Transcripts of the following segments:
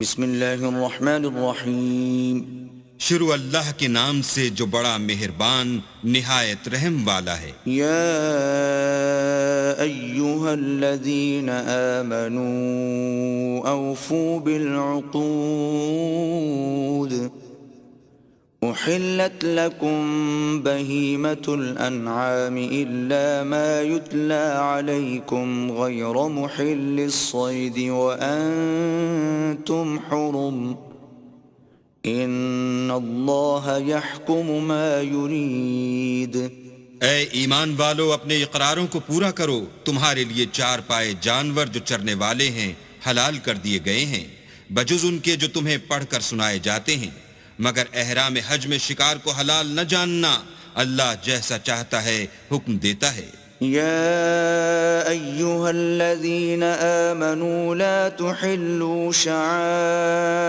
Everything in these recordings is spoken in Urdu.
بسم اللہ الرحمن الرحیم شروع اللہ کے نام سے جو بڑا مہربان نہایت رحم والا ہے۔ یا ایہا الذین آمنوا اوفوا بالعقود احلت لکم بہیمة الانعام الا ما یتلی علیکم غیر محل الصید وانتم حرم ان اللہ یحکم ما یرید۔ اے ایمان والو، اپنے اقراروں کو پورا کرو۔ تمہارے لیے چار پائے جانور جو چرنے والے ہیں حلال کر دیے گئے ہیں، بجز ان کے جو تمہیں پڑھ کر سنائے جاتے ہیں، مگر احرام حج میں شکار کو حلال نہ جاننا۔ اللہ جیسا چاہتا ہے حکم دیتا ہے۔ يا أيها الذين آمنوا لا تحلوا شعائر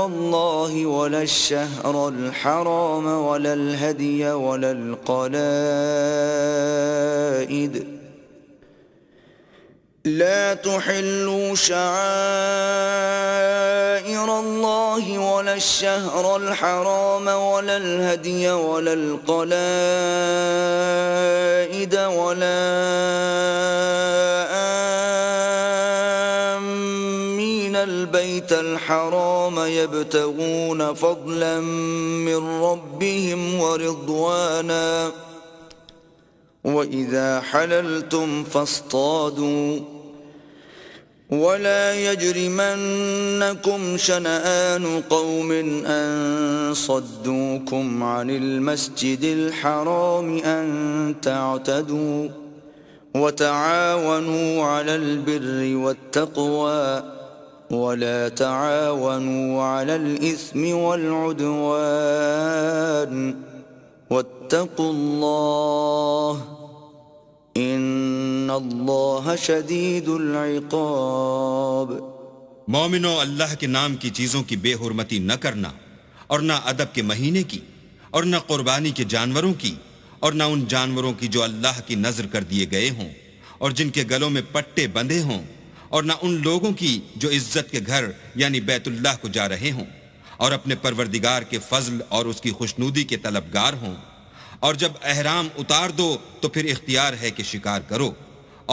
الله ولا الشهر الحرام ولا الهدي ولا القلائد لا تحلوا شعائر الله ولا الشهر الحرام ولا الهدي ولا القلائد ولا آمين البيت الحرام يبتغون فضلا من ربهم ورضوانا وإذا حللتم فاصطادوا ولا يجرمنكم شنآن قوم أن صدوكم عن المسجد الحرام أن تعتدوا وتعاونوا على البر والتقوى ولا تعاونوا على الإثم والعدوان واتقوا الله ان اللہ شدید العقاب۔ مومنو، اللہ کے نام کی چیزوں کی بے حرمتی نہ کرنا، اور نہ ادب کے مہینے کی، اور نہ قربانی کے جانوروں کی، اور نہ ان جانوروں کی جو اللہ کی نذر کر دیے گئے ہوں اور جن کے گلوں میں پٹے بندھے ہوں، اور نہ ان لوگوں کی جو عزت کے گھر یعنی بیت اللہ کو جا رہے ہوں اور اپنے پروردگار کے فضل اور اس کی خوشنودی کے طلبگار ہوں۔ اور جب احرام اتار دو تو پھر اختیار ہے کہ شکار کرو،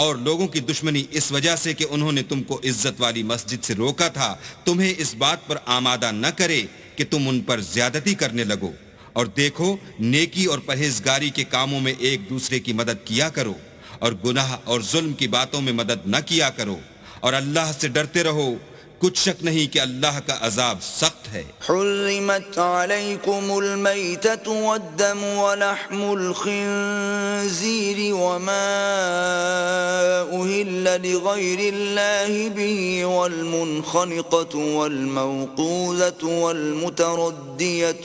اور لوگوں کی دشمنی اس وجہ سے کہ انہوں نے تم کو عزت والی مسجد سے روکا تھا تمہیں اس بات پر آمادہ نہ کرے کہ تم ان پر زیادتی کرنے لگو۔ اور دیکھو، نیکی اور پرہیزگاری کے کاموں میں ایک دوسرے کی مدد کیا کرو، اور گناہ اور ظلم کی باتوں میں مدد نہ کیا کرو، اور اللہ سے ڈرتے رہو۔ کچھ شک نہیں کہ اللہ کا عذاب سخت ہے۔ حرمت علیکم المیتۃ والدم ولحم الخنزیر وما أهل لغیر اللہ به والمنخنقۃ والموقوذۃ والمتردیۃ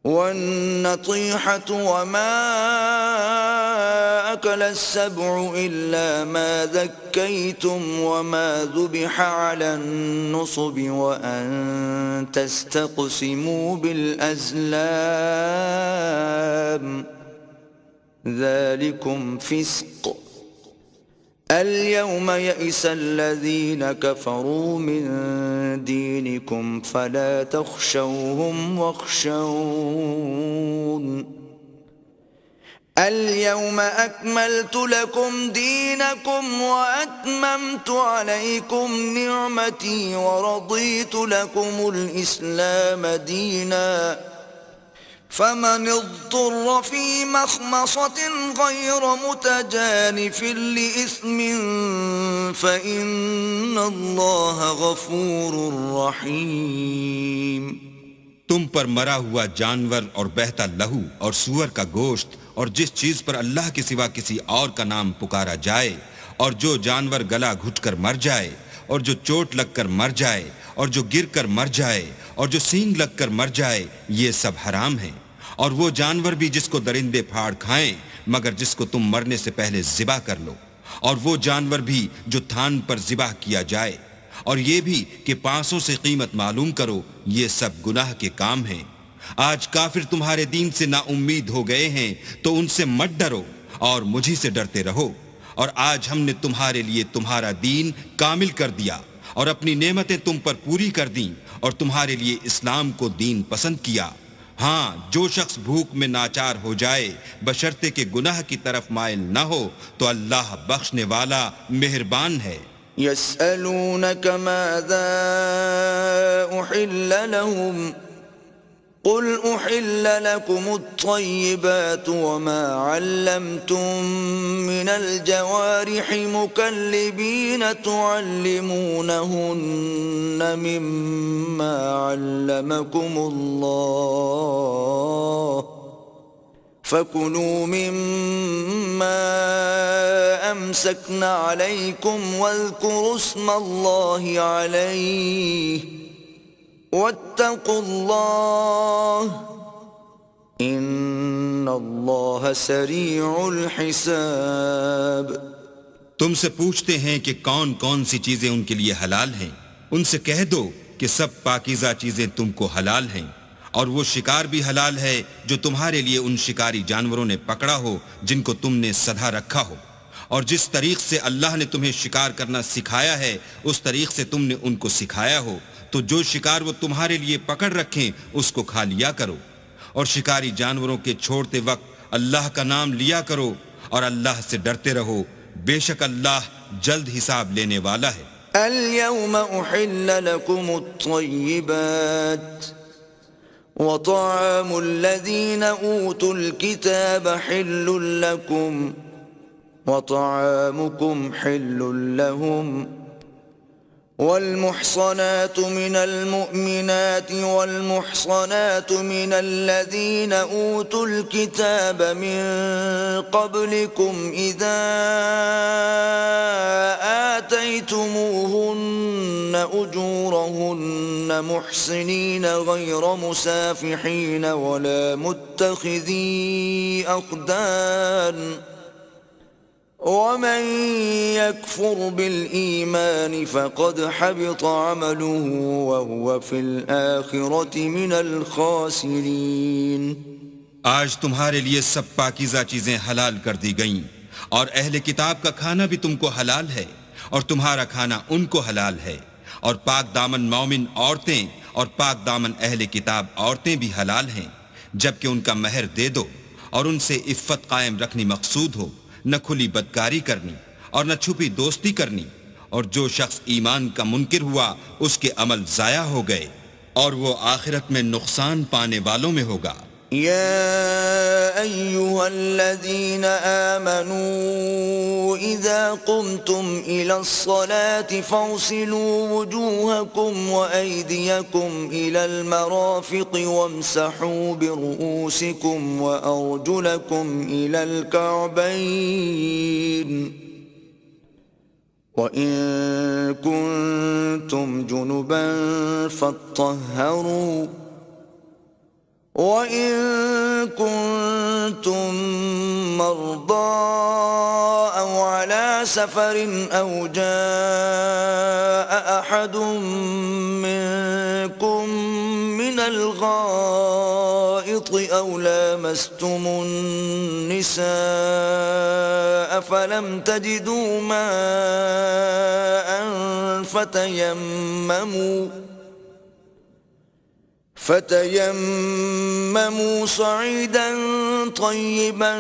والنطیحة وما أكل السبع إلا ما ذكيتم وما ذبح على النصب وأن تستقسموا بالأزلام ذلكم فسق۔ اليوم يئس الذين كفروا من دينكم فلا تخشوهم واخشون اليوم أكملت لكم دينكم وأتممت عليكم نعمتي ورضيت لكم الإسلام دينا فمن اضطر في مخمصة غير متجانف لإثم فإن الله غفور رحيم۔ تم پر مرا ہوا جانور اور بہتا لہو اور سور کا گوشت اور جس چیز پر اللہ کے سوا کسی اور کا نام پکارا جائے، اور جو جانور گلا گھٹ کر مر جائے، اور جو چوٹ لگ کر مر جائے، اور جو گر کر مر جائے، اور جو سینگ لگ کر مر جائے، یہ سب حرام ہیں۔ اور وہ جانور بھی جس کو درندے پھاڑ کھائیں مگر جس کو تم مرنے سے پہلے ذبح کر لو، اور وہ جانور بھی جو تھان پر ذبح کیا جائے، اور یہ بھی کہ 500 سے قیمت معلوم کرو۔ یہ سب گناہ کے کام ہیں۔ آج کافر تمہارے دین سے نا امید ہو گئے ہیں تو ان سے مت ڈرو اور مجھی سے ڈرتے رہو، اور آج ہم نے تمہارے لیے تمہارا دین کامل کر دیا اور اپنی نعمتیں تم پر پوری کر دیں اور تمہارے لیے اسلام کو دین پسند کیا۔ ہاں، جو شخص بھوک میں ناچار ہو جائے بشرطے کہ گناہ کی طرف مائل نہ ہو تو اللہ بخشنے والا مہربان ہے۔ يسألونك ماذا أحل لهم قل أحل لكم الطيبات وما علمتم من الجوارح مكلبين تعلمونهن مما علمكم الله فكلوا مما أمسكن عليكم واذكروا اسم الله عليه واتقوا الله ان اللہ سریع الحساب۔ تم سے پوچھتے ہیں کہ کون کون سی چیزیں ان کے لیے حلال ہیں، ان سے کہہ دو کہ سب پاکیزہ چیزیں تم کو حلال ہیں، اور وہ شکار بھی حلال ہے جو تمہارے لیے ان شکاری جانوروں نے پکڑا ہو جن کو تم نے سدھا رکھا ہو، اور جس طریق سے اللہ نے تمہیں شکار کرنا سکھایا ہے اس طریق سے تم نے ان کو سکھایا ہو، تو جو شکار وہ تمہارے لیے پکڑ رکھیں اس کو کھا لیا کرو، اور شکاری جانوروں کے چھوڑتے وقت اللہ کا نام لیا کرو اور اللہ سے ڈرتے رہو، بے شک اللہ جلد حساب لینے والا ہے۔ اليوم احل لكم الطيبات وطعام الذين اوتوا الكتاب حل لكم وطعامكم حل لهم والمحصنات من المؤمنات والمحصنات من الذين أوتوا الكتاب من قبلكم إذا آتيتموهن أجورهن محصنين غير مسافحين ولا متخذي أخدان ومن يكفر بالإيمان فقد حبط عمله وهو في الآخرة من الخاسرين۔ آج تمہارے لیے سب پاکیزہ چیزیں حلال کر دی گئیں، اور اہل کتاب کا کھانا بھی تم کو حلال ہے اور تمہارا کھانا ان کو حلال ہے، اور پاک دامن مومن عورتیں اور پاک دامن اہل کتاب عورتیں بھی حلال ہیں، جبکہ ان کا مہر دے دو اور ان سے عفت قائم رکھنی مقصود ہو، نہ کھلی بدکاری کرنی اور نہ چھپی دوستی کرنی، اور جو شخص ایمان کا منکر ہوا اس کے عمل ضائع ہو گئے اور وہ آخرت میں نقصان پانے والوں میں ہوگا۔ يا أيها الذين آمنوا إذا قمتم إلى الصلاة فاغسلوا وجوهكم وأيديكم إلى المرافق وامسحوا برؤوسكم وأرجلكم إلى الكعبين وإن كنتم جنبا فاطهروا وَإِن كُنتُم مَّرْضَىٰ أَوْ عَلَىٰ سَفَرٍ أَوْ جَاءَ أَحَدٌ مِّنكُم مِّنَ الْغَائِطِ أَوْ لَامَسْتُمُ النِّسَاءَ فَلَمْ تَجِدُوا مَاءً فتيمموا صعيدا طيبا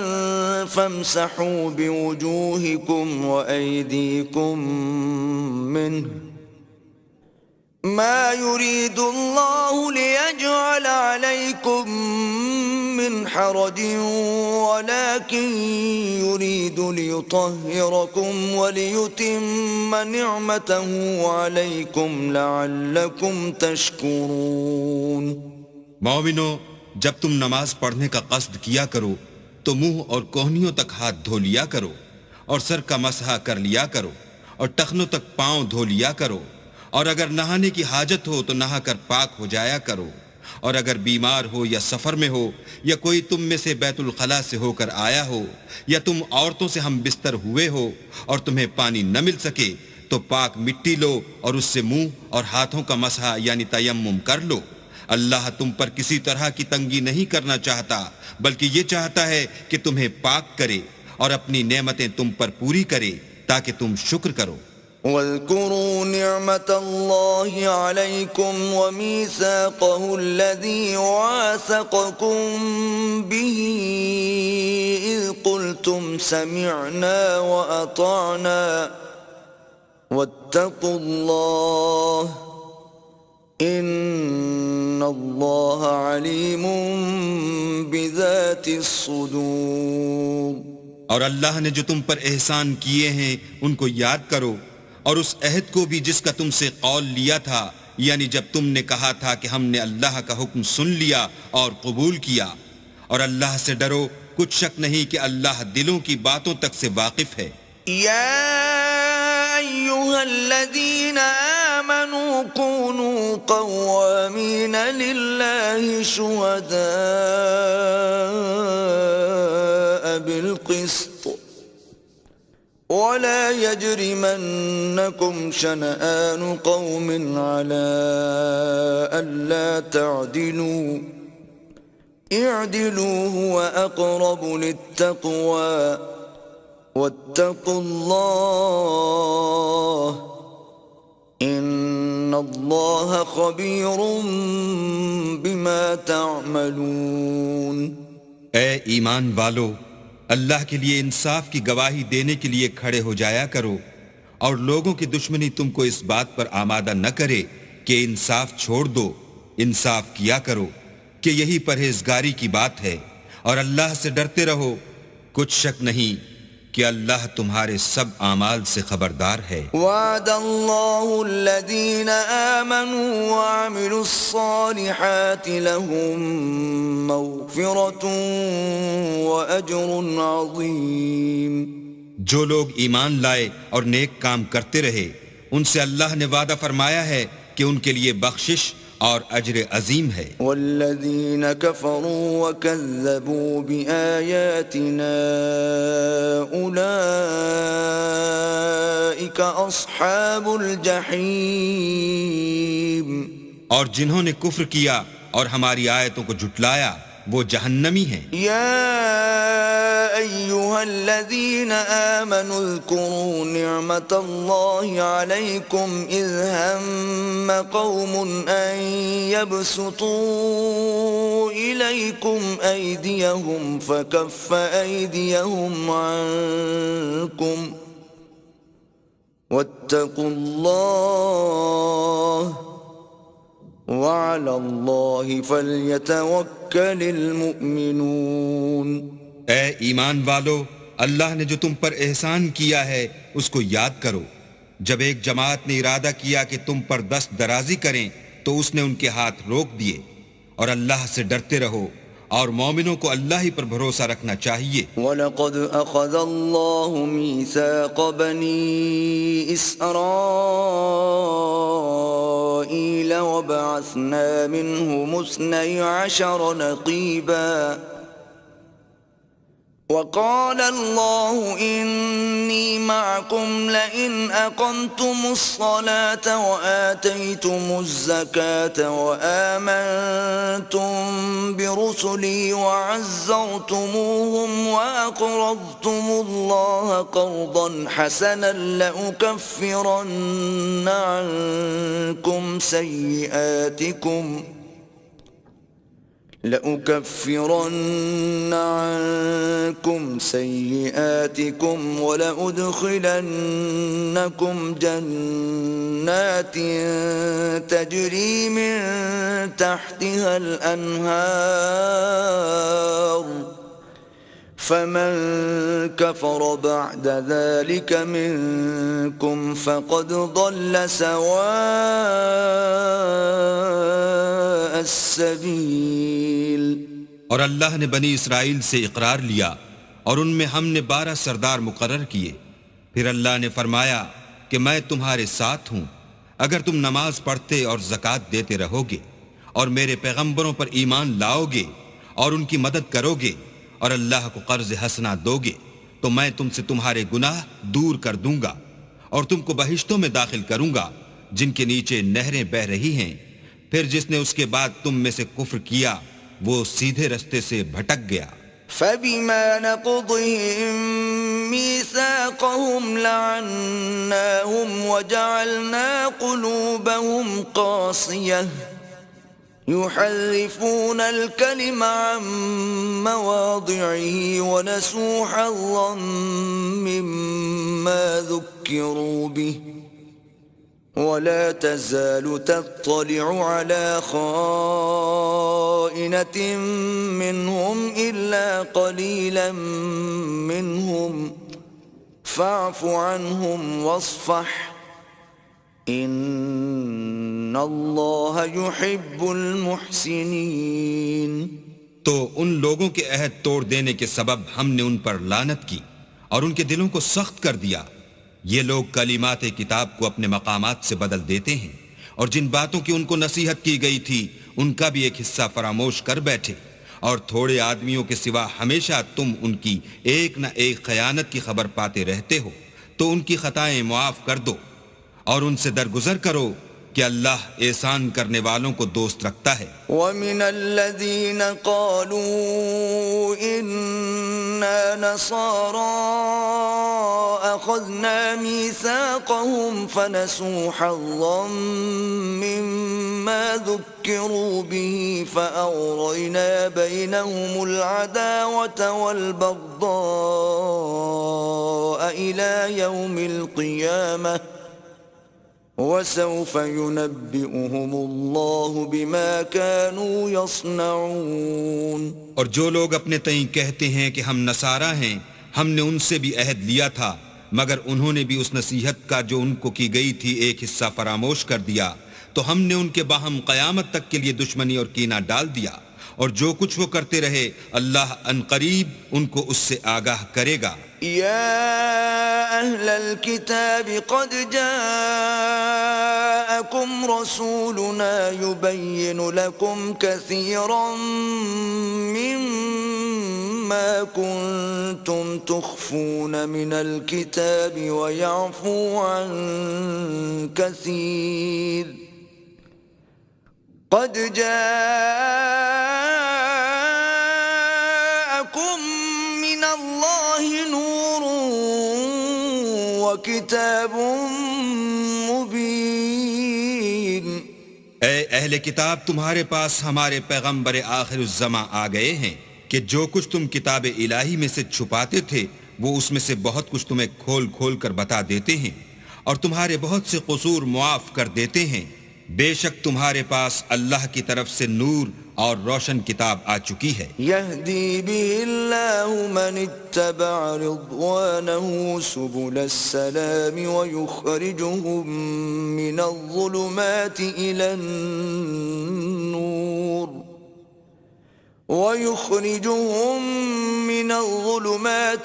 فامسحوا بوجوهكم وأيديكم منه ما يريد الله ليجعل عليكم من حرج ولكن يريد ليطهركم وليتم نعمته عليكم لعلكم تشكرون۔ مومنو، جب تم نماز پڑھنے کا قصد کیا کرو تو منہ اور کوہنیوں تک ہاتھ دھو لیا کرو اور سر کا مسح کر لیا کرو اور ٹخنوں تک پاؤں دھو لیا کرو، اور اگر نہانے کی حاجت ہو تو نہا کر پاک ہو جایا کرو، اور اگر بیمار ہو یا سفر میں ہو یا کوئی تم میں سے بیت الخلاء سے ہو کر آیا ہو یا تم عورتوں سے ہم بستر ہوئے ہو اور تمہیں پانی نہ مل سکے تو پاک مٹی لو اور اس سے منہ اور ہاتھوں کا مسح یعنی تیمم کر لو۔ اللہ تم پر کسی طرح کی تنگی نہیں کرنا چاہتا، بلکہ یہ چاہتا ہے کہ تمہیں پاک کرے، اور اپنی نعمتیں تم پر پوری کرے تاکہ تم شکر کرو۔ واذكروا نعمة الله عليكم وميثاقه الذي واثقكم به إذ قلتم سمعنا وأطعنا واتقوا الله إن الله عليم بذات الصدور۔ اور اللہ نے جو تم پر احسان کیے ہیں ان کو یاد کرو، اور اس عہد کو بھی جس کا تم سے قول لیا تھا، یعنی جب تم نے کہا تھا کہ ہم نے اللہ کا حکم سن لیا اور قبول کیا، اور اللہ سے ڈرو، کچھ شک نہیں کہ اللہ دلوں کی باتوں تک سے واقف ہے۔ يا أيها الذين آمنوا كونوا قوامين لله شهداء بالقسط ولا يجرمنكم شنآن قوم على ألا تعدلوا اعدلوا هو أقرب للتقوى واتقوا الله ان اللہ خبیر بما تعملون۔ اے ایمان والو، اللہ کے لیے انصاف کی گواہی دینے کے لیے کھڑے ہو جایا کرو، اور لوگوں کی دشمنی تم کو اس بات پر آمادہ نہ کرے کہ انصاف چھوڑ دو، انصاف کیا کرو کہ یہی پرہیزگاری کی بات ہے، اور اللہ سے ڈرتے رہو، کچھ شک نہیں کہ اللہ تمہارے سب اعمال سے خبردار ہے۔ وعد اللہ الذین آمنوا وعملوا الصالحات لهم مغفرۃ واجر عظیم۔ جو لوگ ایمان لائے اور نیک کام کرتے رہے، ان سے اللہ نے وعدہ فرمایا ہے کہ ان کے لیے بخشش اور اجر عظیم ہے۔ والذین کفروا وکذبوا بآیاتنا اولئک اصحاب الجحیم۔ اور جنہوں نے کفر کیا اور ہماری آیتوں کو جھٹلایا وہ جہنمی ہیں۔ یا ایہا الذین آمنوا اذکروا نعمت اللہ علیکم اذ ہم قوم ان یبسطوا الیکم ایدیہم فکف ایدیہم عنکم واتقوا اللہ وعلى الله فليتوكل المؤمنون۔ اے ایمان والو، اللہ نے جو تم پر احسان کیا ہے اس کو یاد کرو۔ جب ایک جماعت نے ارادہ کیا کہ تم پر دست درازی کریں تو اس نے ان کے ہاتھ روک دیے، اور اللہ سے ڈرتے رہو، اور مومنوں کو اللہ ہی پر بھروسہ رکھنا چاہیے۔ وَلَقَدْ أَخَذَ اللَّهُ مِيثَاقَ بَنِي إِسْرَائِيلَ وَبَعَثْنَا مِنْهُمُ 12 نَقِيبًا وقال الله إني معكم لئن أقمتم الصلاة وآتيتم الزكاة وآمنتم برسلي وعزرتموهم وأقرضتم الله قرضا حسنا لأكفرن عنكم سيئاتكم ولأدخلنكم جنات تجري من تحتها الأنهار فمن كفر بعد ذلك منكم فقد ضل سواء السبيل۔ اور اللہ نے بنی اسرائیل سے اقرار لیا اور ان میں ہم نے 12 سردار مقرر کیے۔ پھر اللہ نے فرمایا کہ میں تمہارے ساتھ ہوں اگر تم نماز پڑھتے اور زکوٰۃ دیتے رہو گے اور میرے پیغمبروں پر ایمان لاؤ گے اور ان کی مدد کرو گے اور اللہ کو قرض حسنہ دو گے تو میں تم سے تمہارے گناہ دور کر دوں گا اور تم کو بہشتوں میں داخل کروں گا جن کے نیچے نہریں بہہ رہی ہیں۔ پھر جس نے اس کے بعد تم میں سے کفر کیا وہ سیدھے رستے سے بھٹک گیا۔ فبما نقضهم ميثاقهم لعناهم وجعلنا قلوبهم قاسية يحرفون الكلم عن مواضعه ونسوا حظا مما ذكروا به ولا تزال تطلع على خائنة منهم إلا قليلا منهم فاعف عنهم واصفح إن الله يحب المحسنين. تو ان لوگوں کے عہد توڑ دینے کے سبب ہم نے ان پر لعنت کی اور ان کے دلوں کو سخت کر دیا. یہ لوگ کلمات کتاب کو اپنے مقامات سے بدل دیتے ہیں اور جن باتوں کی ان کو نصیحت کی گئی تھی ان کا بھی ایک حصہ فراموش کر بیٹھے، اور تھوڑے آدمیوں کے سوا ہمیشہ تم ان کی ایک نہ ایک خیانت کی خبر پاتے رہتے ہو. تو ان کی خطائیں معاف کر دو اور ان سے درگزر کرو کہ اللہ احسان کرنے والوں کو دوست رکھتا ہے. وَمِنَ الَّذِينَ قَالُوا إِنَّا نَصَارَىٰ أَخَذْنَا مِيثَاقَهُمْ فَنَسُوا حَظًّا مِّمَّا ذُكِّرُوا بِهِ فَأَغْرَيْنَا بَيْنَهُمُ الْعَدَاوَةَ وَالْبَغْضَاءَ إِلَىٰ يَوْمِ الْقِيَامَةِ وَسَوْفَ يُنَبِّئُهُمُ اللَّهُ بِمَا كَانُوا يَصْنَعُونَ. اور جو لوگ اپنے تئیں کہتے ہیں کہ ہم نصارہ ہیں، ہم نے ان سے بھی عہد لیا تھا مگر انہوں نے بھی اس نصیحت کا جو ان کو کی گئی تھی ایک حصہ فراموش کر دیا، تو ہم نے ان کے باہم قیامت تک کے لیے دشمنی اور کینہ ڈال دیا، اور جو کچھ وہ کرتے رہے اللہ عنقریب ان کو اس سے آگاہ کرے گا. يا أهل الكتاب قد جاءكم رسولنا يبين لكم كثيرا مما كنتم تخفون من الكتاب ويعفو عن كثير قد جاءكم من الله نور وكتاب مبين. اے اہل کتاب، تمہارے پاس ہمارے پیغمبر آخر الزماں آ گئے ہیں کہ جو کچھ تم کتاب الہی میں سے چھپاتے تھے وہ اس میں سے بہت کچھ تمہیں کھول کھول کر بتا دیتے ہیں اور تمہارے بہت سے قصور معاف کر دیتے ہیں. بے شک تمہارے پاس اللہ کی طرف سے نور اور روشن کتاب آ چکی ہے. يهدي به الله من اتبع رضوانه سبل السلام ويخرجهم من الظلمات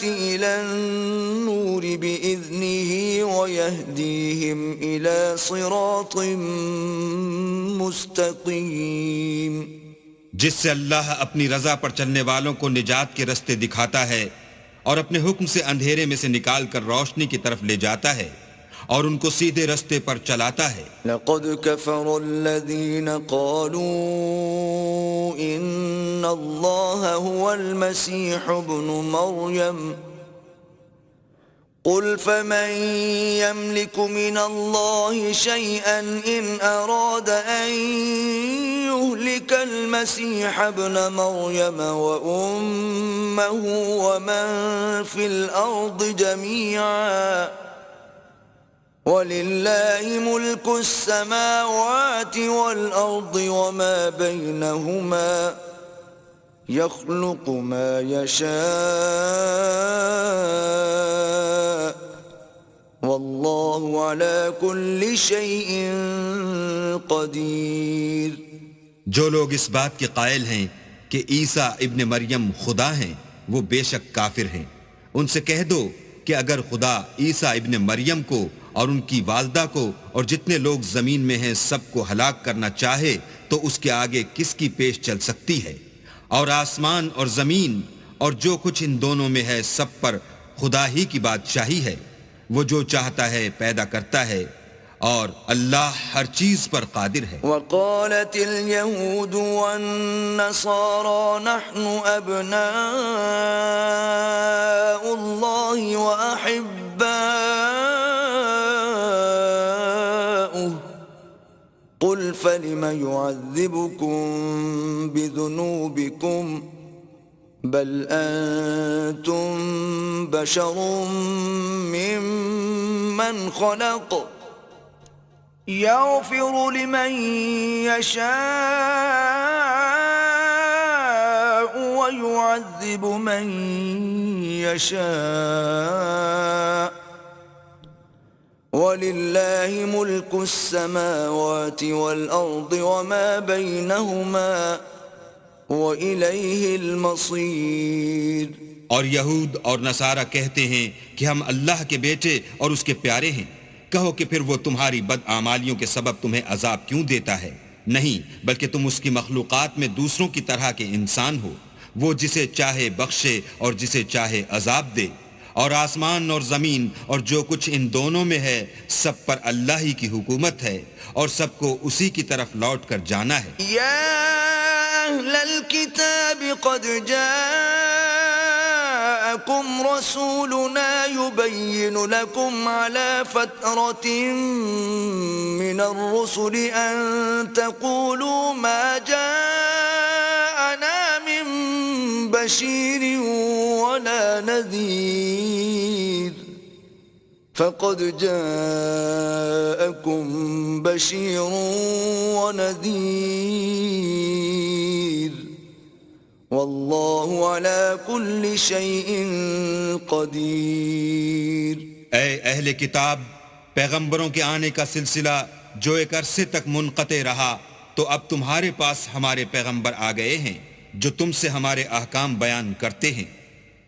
إلى النور بإذنه ويهديهم إلى صراط مستقيم. جس سے اللہ اپنی رضا پر چلنے والوں کو نجات کے رستے دکھاتا ہے اور اپنے حکم سے اندھیرے میں سے نکال کر روشنی کی طرف لے جاتا ہے اور ان کو سیدھے رستے پر چلاتا ہے. لقد كفر الذين قالوا إن الله هو المسيح ابن مريم قل فمن يملك من الله شيئا إن أراد أن يهلك المسيح ابن مريم وأمه ومن في الأرض جميعا وَلِلَّهِ مُلْكُ السَّمَاوَاتِ وَالْأَرْضِ وَمَا بَيْنَهُمَا يَخْلُقُ مَا يَشَاءُ وَاللَّهُ عَلَى كُلِّ شَيْءٍ قَدِيرٌ. جو لوگ اس بات کے قائل ہیں کہ عیسیٰ ابن مریم خدا ہیں وہ بے شک کافر ہیں. ان سے کہہ دو کہ اگر خدا عیسیٰ ابن مریم کو اور ان کی والدہ کو اور جتنے لوگ زمین میں ہیں سب کو ہلاک کرنا چاہے تو اس کے آگے کس کی پیش چل سکتی ہے؟ اور آسمان اور زمین اور جو کچھ ان دونوں میں ہے سب پر خدا ہی کی بادشاہی ہے. وہ جو چاہتا ہے پیدا کرتا ہے اور اللہ ہر چیز پر قادر ہے. وقالت اليهود والنصارى نحن أبناء الله وأحباؤه قل فلم يعذبكم بذنوبكم بل أنتم بشر ممن خلق يغفر لمن يشاء ويعذب من يشاء ولله ملك السماوات والأرض وما بينهما وإليه المصير. اور یہود اور نصارہ کہتے ہیں کہ ہم اللہ کے بیٹے اور اس کے پیارے ہیں. کہو کہ پھر وہ تمہاری بدعمالیوں کے سبب تمہیں عذاب کیوں دیتا ہے؟ نہیں، بلکہ تم اس کی مخلوقات میں دوسروں کی طرح کے انسان ہو. وہ جسے چاہے بخشے اور جسے چاہے عذاب دے. اور آسمان اور زمین اور جو کچھ ان دونوں میں ہے سب پر اللہ ہی کی حکومت ہے اور سب کو اسی کی طرف لوٹ کر جانا ہے. یا اہل الكتاب قد جاءكم رسولنا يبين لكم على فترة من الرسل أن تقولوا ما جاءنا من بشير ولا نذير فقد جاءكم بشير ونذير واللہ علی کل شیء قدیر. اے اہل کتاب، پیغمبروں کے آنے کا سلسلہ جو ایک عرصے تک منقطع رہا تو اب تمہارے پاس ہمارے پیغمبر آ گئے ہیں جو تم سے ہمارے احکام بیان کرتے ہیں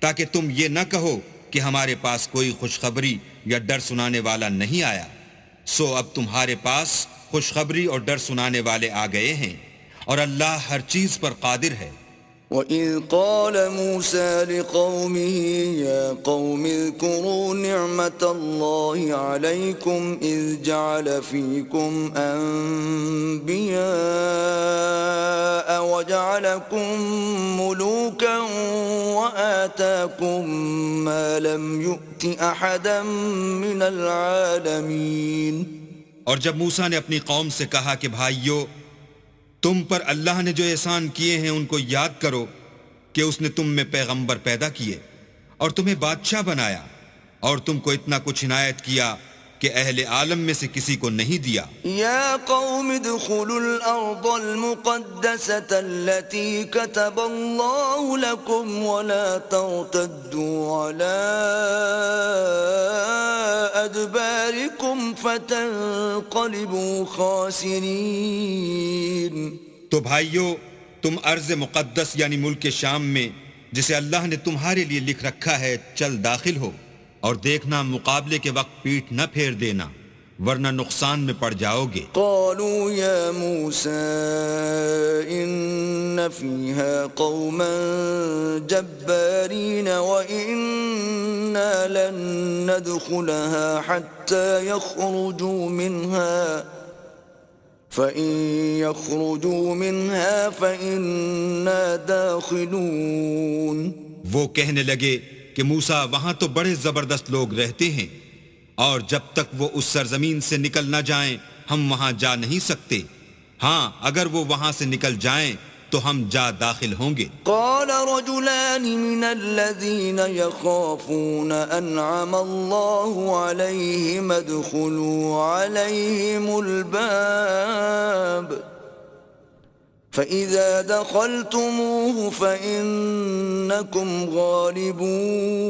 تاکہ تم یہ نہ کہو کہ ہمارے پاس کوئی خوشخبری یا ڈر سنانے والا نہیں آیا. سو اب تمہارے پاس خوشخبری اور ڈر سنانے والے آ گئے ہیں اور اللہ ہر چیز پر قادر ہے. وَإِذْ قَالَ مُوسَى لِقَوْمِهِ يَا قَوْمِ اذْكُرُوا نِعْمَةَ اللَّهِ عَلَيْكُمْ إِذْ جَعَلَ فِيكُمْ أَنْبِيَاءَ وَجَعَلَكُمْ مُلُوكًا وَآتَاكُمْ مَا لَمْ يُؤْتِ أَحَدًا مِنَ الْعَالَمِينَ. اور جب موسیٰ نے اپنی قوم سے کہا کہ بھائیو، تم پر اللہ نے جو احسان کیے ہیں ان کو یاد کرو کہ اس نے تم میں پیغمبر پیدا کیے اور تمہیں بادشاہ بنایا اور تم کو اتنا کچھ عنایت کیا کہ اہل عالم میں سے کسی کو نہیں دیا. یا قوم ادخلوا الارض المقدسة التي كتب اللہ لكم ولا ترتدوا على ادباركم فتنقلبوا خاسرین. تو بھائیو، تم ارض مقدس یعنی ملک شام میں جسے اللہ نے تمہارے لیے لکھ رکھا ہے چل داخل ہو اور دیکھنا مقابلے کے وقت پیٹھ نہ پھیر دینا ورنہ نقصان میں پڑ جاؤ گے. قالوا یا موسیٰ ان فیہا قوما جبارین وإنا لن ندخلها حتى يخرجوا منها فإن يخرجوا منها فإنا داخلون. وہ کہنے لگے کہ موسیٰ وہاں تو بڑے زبردست لوگ رہتے ہیں اور جب تک وہ اس سرزمین سے نکل نہ جائیں ہم وہاں جا نہیں سکتے. ہاں اگر وہ وہاں سے نکل جائیں تو ہم جا داخل ہوں گے. قال رجلان من الذين يخافون انعم الله عليهم ادخلوا عليهم الباب فإذا دخلتموه فإنكم غالبون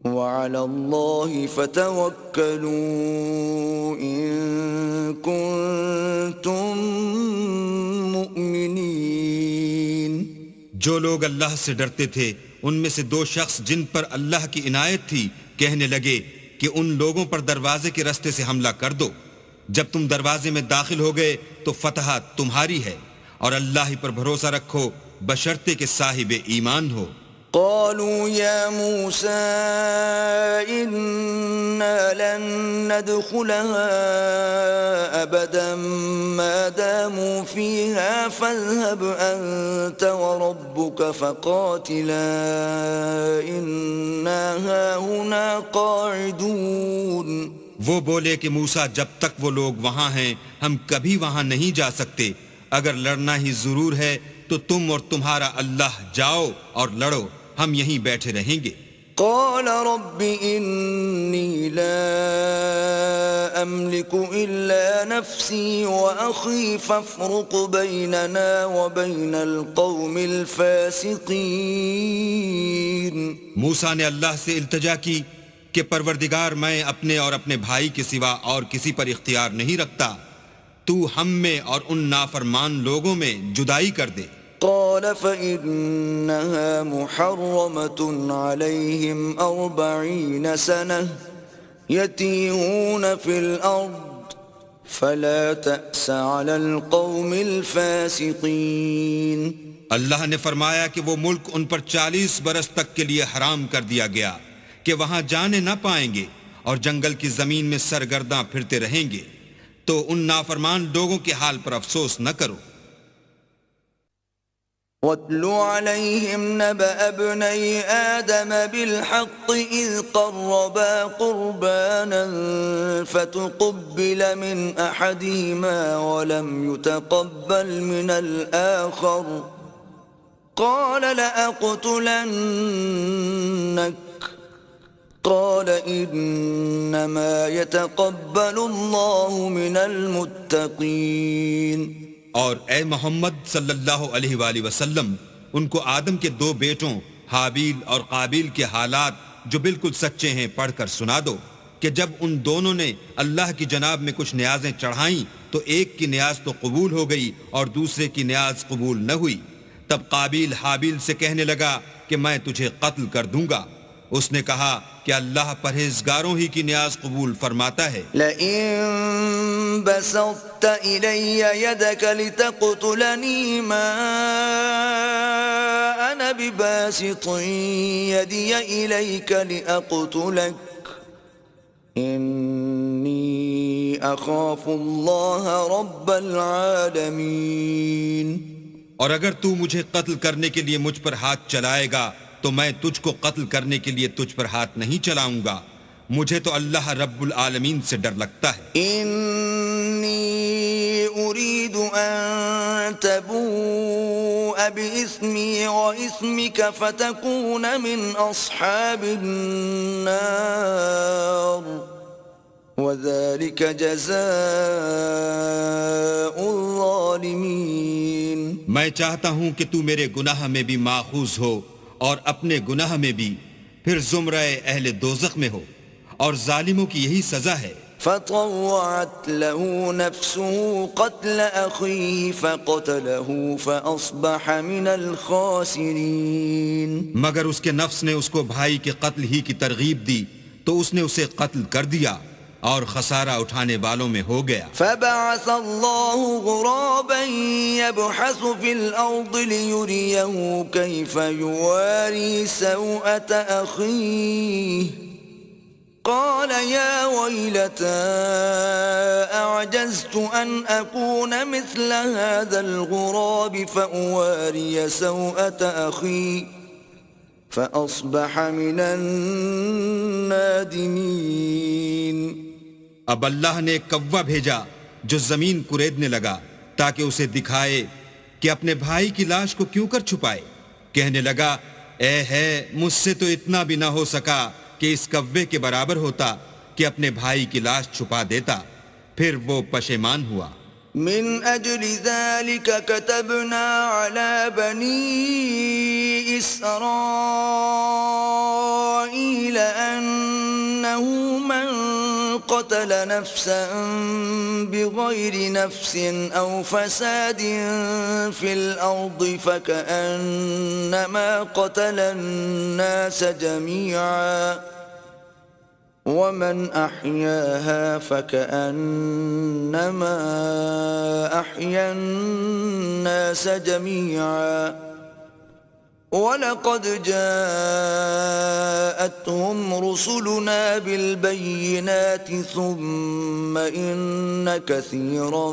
وعلى الله فتوكلوا إن كنتم مؤمنين. جو لوگ اللہ سے ڈرتے تھے ان میں سے دو شخص جن پر اللہ کی عنایت تھی کہنے لگے کہ ان لوگوں پر دروازے کے راستے سے حملہ کر دو. جب تم دروازے میں داخل ہو گئے تو فتح تمہاری ہے اور اللہ ہی پر بھروسہ رکھو بشرطے کہ صاحب ایمان ہو. قالوا يا موسى إنا لن ندخلها أبدا ما داموا فيها فاذهب أنت وربك فقاتلا إنا هاهنا قاعدون. وہ بولے کہ موسیٰ جب تک وہ لوگ وہاں ہیں ہم کبھی وہاں نہیں جا سکتے، اگر لڑنا ہی ضرور ہے تو تم اور تمہارا اللہ جاؤ اور لڑو، ہم یہیں بیٹھے رہیں گے. قال رب إني لا أملك إلا نفسي وأخي فافرق بيننا وبين القوم الفاسقين. موسیٰ نے اللہ سے التجا کی کہ پروردگار میں اپنے اور اپنے بھائی کے سوا اور کسی پر اختیار نہیں رکھتا، تو ہم میں اور ان نافرمان لوگوں میں جدائی کر دے. قال فإنها محرمة عليهم 40 سنة يتيهون في الأرض فلا تأس على القوم الفاسقين. اللہ نے فرمایا کہ وہ ملک ان پر 40 برس تک کے لیے حرام کر دیا گیا کہ وہاں جانے نہ پائیں گے اور جنگل کی زمین میں سرگرداں پھرتے رہیں گے، تو ان نافرمان لوگوں کے حال پر افسوس نہ کرو. وَاتْلُ عَلَيْهِمْ نَبَأَ ابْنَيْ آدَمَ بِالْحَقِّ إِذْ قَرَّبَا قُرْبَانًا فَتُقُبِّلَ مِنْ أَحَدِهِمَا وَلَمْ يُتَقَبَّلْ مِنَ الْآخَرِ قَالَ لَأَقْتُلَنَّكَ قال انما يتقبل الله من المتقين. اور اے محمد صلی اللہ علیہ وآلہ وسلم ان کو آدم کے 2 بیٹوں حابیل اور قابیل کے حالات جو بالکل سچے ہیں پڑھ کر سنا دو کہ جب ان دونوں نے اللہ کی جناب میں کچھ نیازیں چڑھائیں تو ایک کی نیاز تو قبول ہو گئی اور دوسرے کی نیاز قبول نہ ہوئی. تب قابیل حابیل سے کہنے لگا کہ میں تجھے قتل کر دوں گا. اس نے کہا کہ اللہ پرہیزگاروں ہی کی نیاز قبول فرماتا ہے. لئن بسطت إلي يدك لتقتلني ما أنا بباسط يدي إليك لأقتلك إني أخاف الله رب العالمين. اور اگر تو مجھے قتل کرنے کے لیے مجھ پر ہاتھ چلائے گا تو میں تجھ کو قتل کرنے کے لیے تجھ پر ہاتھ نہیں چلاؤں گا، مجھے تو اللہ رب العالمین سے ڈر لگتا ہے. انی اريد ان تبوء باسمی واسمک فتکون من اصحاب النار وذلك جزاء الظالمین. میں چاہتا ہوں کہ تو میرے گناہ میں بھی ماخوذ ہو اور اپنے گناہ میں بھی، پھر زمرہ اہل دوزخ میں ہو، اور ظالموں کی یہی سزا ہے. فطوعت له نفسه قتل أخيه فقتله فأصبح من الخاسرين. مگر اس کے نفس نے اس کو بھائی کے قتل ہی کی ترغیب دی تو اس نے اسے قتل کر دیا اور خسارہ اٹھانے والوں میں ہو گیا. فبعث الله غرابا يبحث في الأرض ليريه كيف يواري سوءة أخيه قال يا ويلتى أعجزت أن أكون مثل هذا الغراب فأواري سوءة أخي فأصبح من النادمين. اب اللہ نے ایک کوا بھیجا جو زمین کریدنے لگا تاکہ اسے دکھائے کہ اپنے بھائی کی لاش کو کیوں کر چھپائے. کہنے لگا اے ہے مجھ سے تو اتنا بھی نہ ہو سکا کہ اس کوے کے برابر ہوتا کہ اپنے بھائی کی لاش چھپا دیتا. پھر وہ پشیمان ہوا. من أجل ذلك كتبنا على بني إسرائيل أنه من قتل نفسا بغير نفس أو فساد في الأرض فكأنما قتل الناس جميعا ومن أحياها فكأنما أحيا الناس جميعا وَلَقَدْ جَاءَتْهُمْ رُسُلُنَا بِالْبَيِّنَاتِ ثُمَّ إِنَّ كَثِيرًا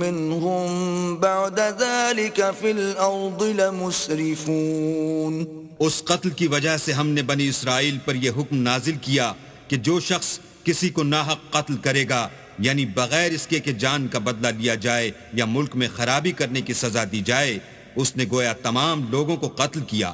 مِّنْهُمْ بَعْدَ ذَلِكَ فِي الْأَرْضِ لَمُسْرِفُونَ۔ اس قتل کی وجہ سے ہم نے بنی اسرائیل پر یہ حکم نازل کیا کہ جو شخص کسی کو ناحق قتل کرے گا، یعنی بغیر اس کے کہ جان کا بدلہ لیا جائے یا ملک میں خرابی کرنے کی سزا دی جائے، اس نے گویا تمام لوگوں کو قتل کیا،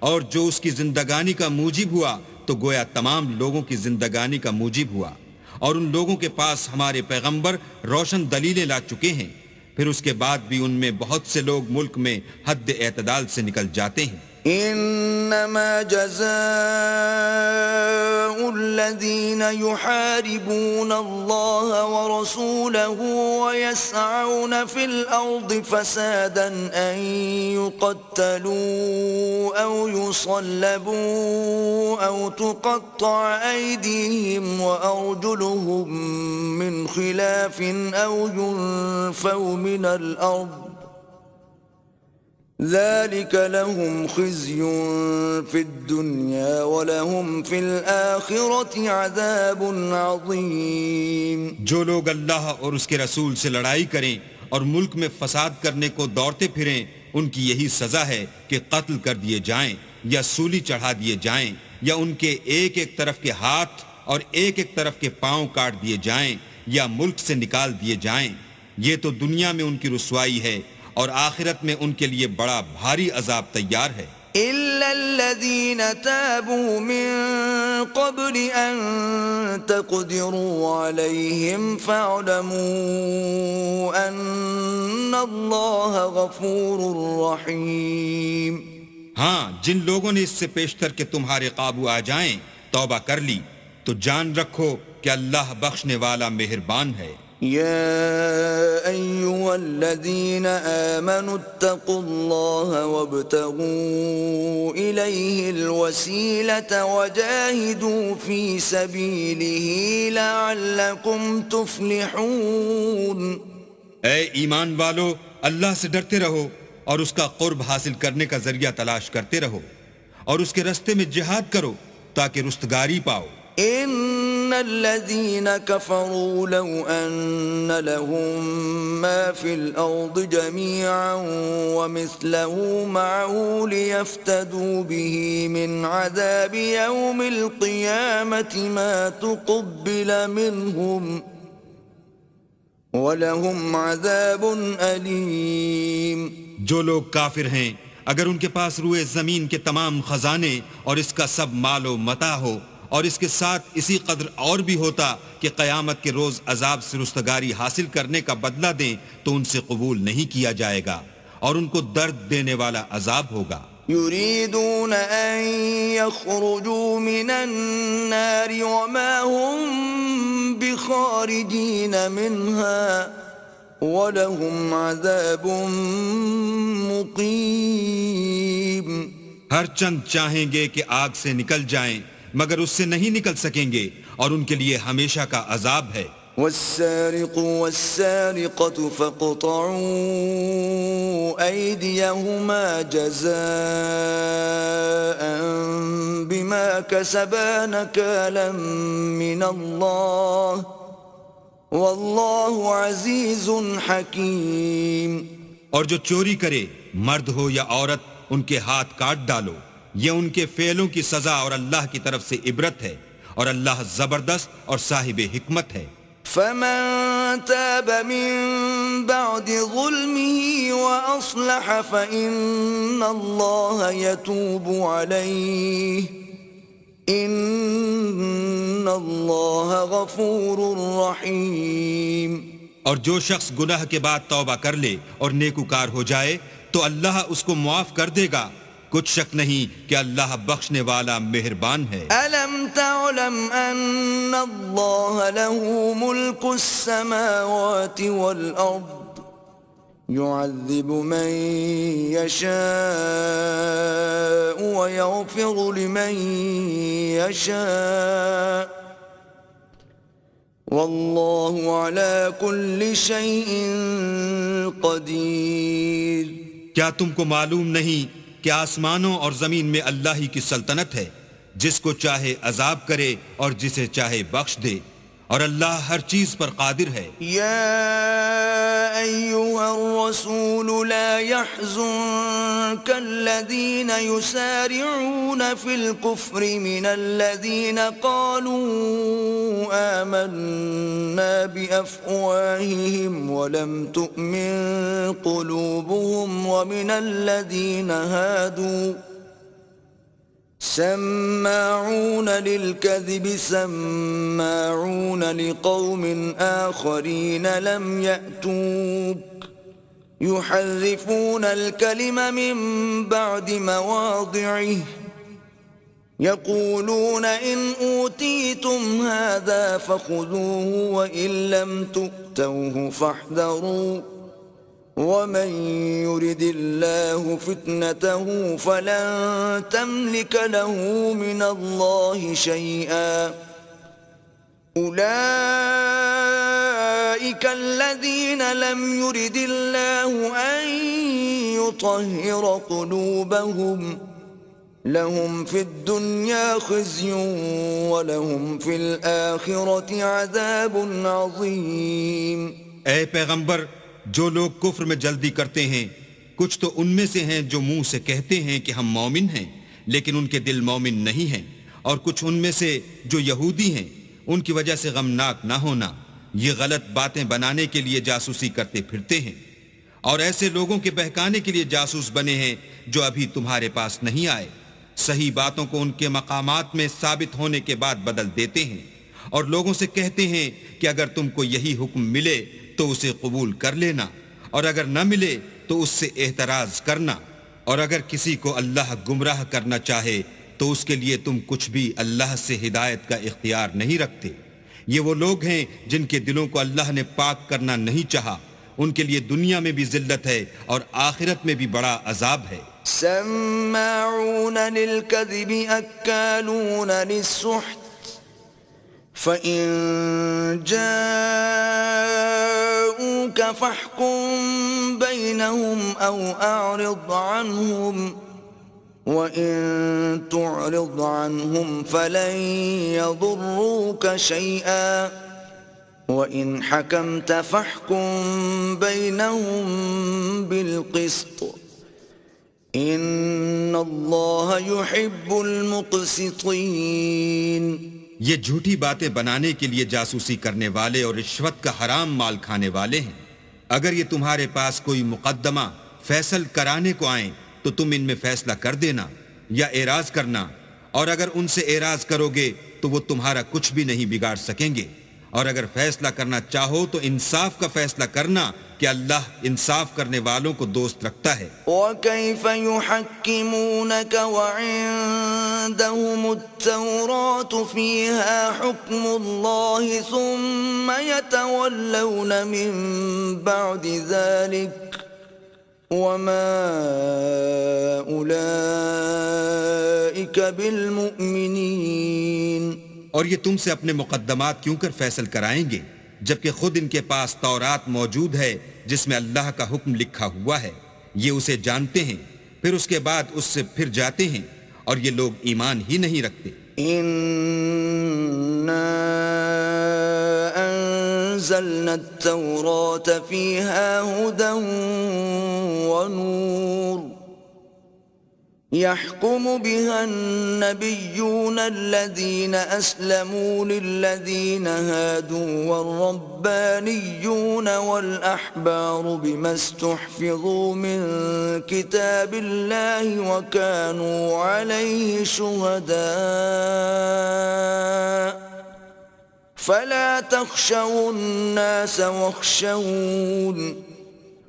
اور جو اس کی زندگانی کا موجب ہوا تو گویا تمام لوگوں کی زندگانی کا موجب ہوا، اور ان لوگوں کے پاس ہمارے پیغمبر روشن دلیلیں لا چکے ہیں، پھر اس کے بعد بھی ان میں بہت سے لوگ ملک میں حد اعتدال سے نکل جاتے ہیں۔ انما جزاء الذين يحاربون الله ورسوله ويسعون في الأرض فسادا أن يقتلوا أو يصلبوا أو تقطع أيديهم وأرجلهم من خلاف أو ينفوا من الأرض ذلك لهم خزي في الدنيا ولهم في الآخرة عذاب عظيم۔ جو لوگ اللہ اور اس کے رسول سے لڑائی کریں اور ملک میں فساد کرنے کو دوڑتے پھریں، ان کی یہی سزا ہے کہ قتل کر دیے جائیں یا سولی چڑھا دیے جائیں، یا ان کے ایک ایک طرف کے ہاتھ اور ایک ایک طرف کے پاؤں کاٹ دیے جائیں یا ملک سے نکال دیے جائیں۔ یہ تو دنیا میں ان کی رسوائی ہے، اور آخرت میں ان کے لیے بڑا بھاری عذاب تیار ہے۔ إِلَّا الَّذِينَ تَابُوا مِن قَبْلِ أَن تَقْدِرُوا عَلَيْهِمْ فَاعْلَمُوا أَنَّ اللَّهَ غَفُورٌ رَّحِيمٌ۔ ہاں، جن لوگوں نے اس سے پیشتر کہ تمہارے قابو آ جائیں توبہ کر لی تو جان رکھو کہ اللہ بخشنے والا مہربان ہے۔ يا أيها الذين آمنوا اتقوا الله وابتغوا إليه الوسيلة وجاهدوا في سبيله لعلكم تفلحون۔ اے ایمان والو، اللہ سے ڈرتے رہو اور اس کا قرب حاصل کرنے کا ذریعہ تلاش کرتے رہو، اور اس کے رستے میں جہاد کرو تاکہ رستگاری پاؤ۔ إن الذين كفروا لو أن لهم ما في الأرض جميعا ومثله معه ليفتدوا به من عذاب يوم القيامة ما تقبل منهم ولهم عذاب أليم۔ جو لوگ کافر ہیں، اگر ان کے پاس روئے زمین کے تمام خزانے اور اس کا سب مال و متاع ہو، اور اس کے ساتھ اسی قدر اور بھی ہوتا کہ قیامت کے روز عذاب سے رستگاری حاصل کرنے کا بدلہ دیں تو ان سے قبول نہیں کیا جائے گا، اور ان کو درد دینے والا عذاب ہوگا۔ يريدون أن يخرجوا من النار وما هم بخارجين منها ولهم عذاب مقيم۔ ہر چند چاہیں گے کہ آگ سے نکل جائیں مگر اس سے نہیں نکل سکیں گے، اور ان کے لیے ہمیشہ کا عذاب ہے۔ والسارق والسارقة فاقطعوا أيديهما جزاء بما كسبا نكالا من الله والله عزيز حكيم۔ اور جو چوری کرے، مرد ہو یا عورت، ان کے ہاتھ کاٹ ڈالو، یہ ان کے فعلوں کی سزا اور اللہ کی طرف سے عبرت ہے، اور اللہ زبردست اور صاحب حکمت ہے۔ فمن تاب من بعد ظلمه وأصلح فإن الله يتوب عليه إن الله غفور رحيم۔ اور جو شخص گناہ کے بعد توبہ کر لے اور نیکوکار ہو جائے تو اللہ اس کو معاف کر دے گا، کچھ شک نہیں کہ اللہ بخشنے والا مہربان ہے۔ أَلَمْ تَعْلَمْ أَنَّ اللَّهَ لَهُ مُلْكُ السَّمَاوَاتِ وَالْأَرْضِ يُعَذِّبُ مَن يَشَاءُ وَيَغْفِرُ لِمَن يَشَاءُ وَاللَّهُ عَلَى كُلِّ شَيْءٍ قَدِيرٌ۔ کیا تم کو معلوم نہیں کہ آسمانوں اور زمین میں اللہ ہی کی سلطنت ہے، جس کو چاہے عذاب کرے اور جسے چاہے بخش دے، اور اللہ ہر چیز پر قادر ہے۔ يا أيها الرسول لا يحزنك الذين يسارعون في الكفر من الذين قالوا آمنا بأفواههم ولم تؤمن قلوبهم ومن الذين هادوا سماعون للكذب سماعون لقوم آخرين لم يأتوك يحرفون الكلم من بعد مواضعه يقولون إن أوتيتم هذا فخذوه وإن لم تؤتوه فاحذروا ومن يرد الله فتنته فلن تملك له من الله شيئا أولئك الذين لم يرد الله أن يطهر قلوبهم لهم في الدنيا خزي ولهم في الآخرة عذاب عظيم۔ اے پیغمبر، جو لوگ کفر میں جلدی کرتے ہیں کچھ تو ان میں سے ہیں جو منہ سے کہتے ہیں کہ ہم مومن ہیں لیکن ان کے دل مومن نہیں ہیں، اور کچھ ان میں سے جو یہودی ہیں ان کی وجہ سے غمناک نہ ہونا، یہ غلط باتیں بنانے کے لیے جاسوسی کرتے پھرتے ہیں، اور ایسے لوگوں کے بہکانے کے لیے جاسوس بنے ہیں جو ابھی تمہارے پاس نہیں آئے، صحیح باتوں کو ان کے مقامات میں ثابت ہونے کے بعد بدل دیتے ہیں، اور لوگوں سے کہتے ہیں کہ اگر تم کو یہی حکم ملے تو اسے قبول کر لینا، اور اگر نہ ملے تو اس سے احتراز کرنا، اور اگر کسی کو اللہ گمراہ کرنا چاہے تو اس کے لیے تم کچھ بھی اللہ سے ہدایت کا اختیار نہیں رکھتے۔ یہ وہ لوگ ہیں جن کے دلوں کو اللہ نے پاک کرنا نہیں چاہا، ان کے لیے دنیا میں بھی ذلت ہے اور آخرت میں بھی بڑا عذاب ہے۔ سماعون للكذب أكالون للسحت فإن جاءوك فاحكم بينهم أو أعرض عنهم وإن تعرض عنهم فلن يضروك شيئا وإن حكمت فاحكم بينهم بالقسط إن الله يحب المقسطين۔ یہ جھوٹی باتیں بنانے کے لیے جاسوسی کرنے والے اور رشوت کا حرام مال کھانے والے ہیں۔ اگر یہ تمہارے پاس کوئی مقدمہ فیصل کرانے کو آئیں تو تم ان میں فیصلہ کر دینا یا اعراض کرنا، اور اگر ان سے اعراض کرو گے تو وہ تمہارا کچھ بھی نہیں بگاڑ سکیں گے، اور اگر فیصلہ کرنا چاہو تو انصاف کا فیصلہ کرنا کہ اللہ انصاف کرنے والوں کو دوست رکھتا ہے۔ وَكَيْفَ يُحَكِّمُونَكَ وَعِندَهُمُ التَّوْرَاةُ فِيهَا حُكْمُ اللَّهِ ثُمَّ يَتَوَلَّوْنَ مِن بَعْدِ ذَلِكَ وَمَا أُولَئِكَ بِالْمُؤْمِنِينَ۔ اور یہ تم سے اپنے مقدمات کیوں کر فیصل کرائیں گے جبکہ خود ان کے پاس تورات موجود ہے جس میں اللہ کا حکم لکھا ہوا ہے، یہ اسے جانتے ہیں، پھر اس کے بعد اس سے پھر جاتے ہیں، اور یہ لوگ ایمان ہی نہیں رکھتے۔ إِنَّا أَنزَلْنَا التَّوْرَاةَ فِيهَا هُدًى وَنُورٌ يحكم بها النبيون الذين أسلموا للذين هادوا والربانيون والأحبار بما استحفظوا من كتاب الله وكانوا عليه شهداء فلا تخشوا الناس واخشون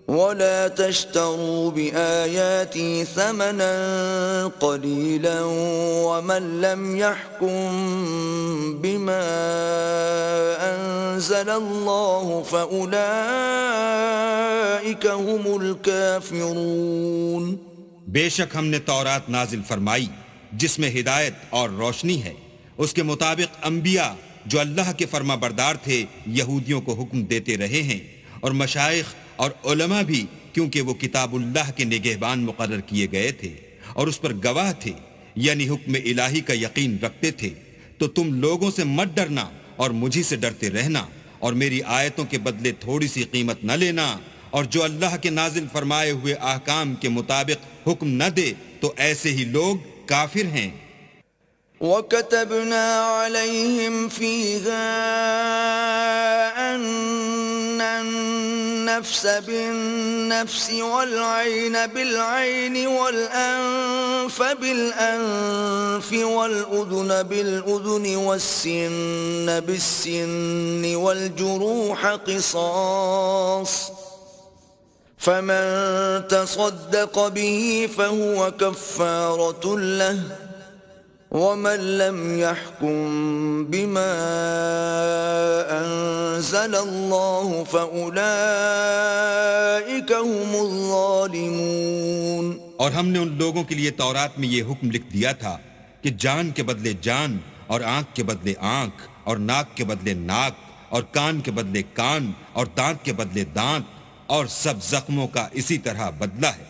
ولا تشتروا بآياتي ثمنا قليلا ومن لم يحكم بما أنزل الله فأولئك هم الكافرون۔ بے شک ہم نے تورات نازل فرمائی جس میں ہدایت اور روشنی ہے، اس کے مطابق انبیاء جو اللہ کے فرما بردار تھے یہودیوں کو حکم دیتے رہے ہیں، اور مشائخ اور علماء بھی کیونکہ وہ کتاب اللہ کے نگہبان مقرر کیے گئے تھے، اور اس پر گواہ تھے، یعنی حکم الہی کا یقین رکھتے تھے، تو تم لوگوں سے مت ڈرنا اور مجھی سے ڈرتے رہنا، اور میری آیتوں کے بدلے تھوڑی سی قیمت نہ لینا، اور جو اللہ کے نازل فرمائے ہوئے احکام کے مطابق حکم نہ دے تو ایسے ہی لوگ کافر ہیں۔ وَكَتَبْنَا عَلَيْهِمْ فِيهَا أَنَّ النَّفْسَ بِالنَّفْسِ وَالْعَيْنَ بِالْعَيْنِ وَالْأَنفَ بِالْأَنفِ وَالْأُذُنَ بِالْأُذُنِ وَالسِّنَّ بِالسِّنِّ وَالْجُرُوحَ قِصَاصٌ فَمَن تَصَدَّقَ بِهِ فَهُوَ كَفَّارَةٌ لَهُ وَمَن لَّمْ يَحْكُم بِمَا أَنزَلَ اللَّهُ فَأُولَٰئِكَ هُمُ الظَّالِمُونَ۔ اور ہم نے ان لوگوں کے لیے تورات میں یہ حکم لکھ دیا تھا کہ جان کے بدلے جان، اور آنکھ کے بدلے آنکھ، اور ناک کے بدلے ناک، اور کان کے بدلے کان، اور دانت کے بدلے دانت، اور سب زخموں کا اسی طرح بدلہ ہے،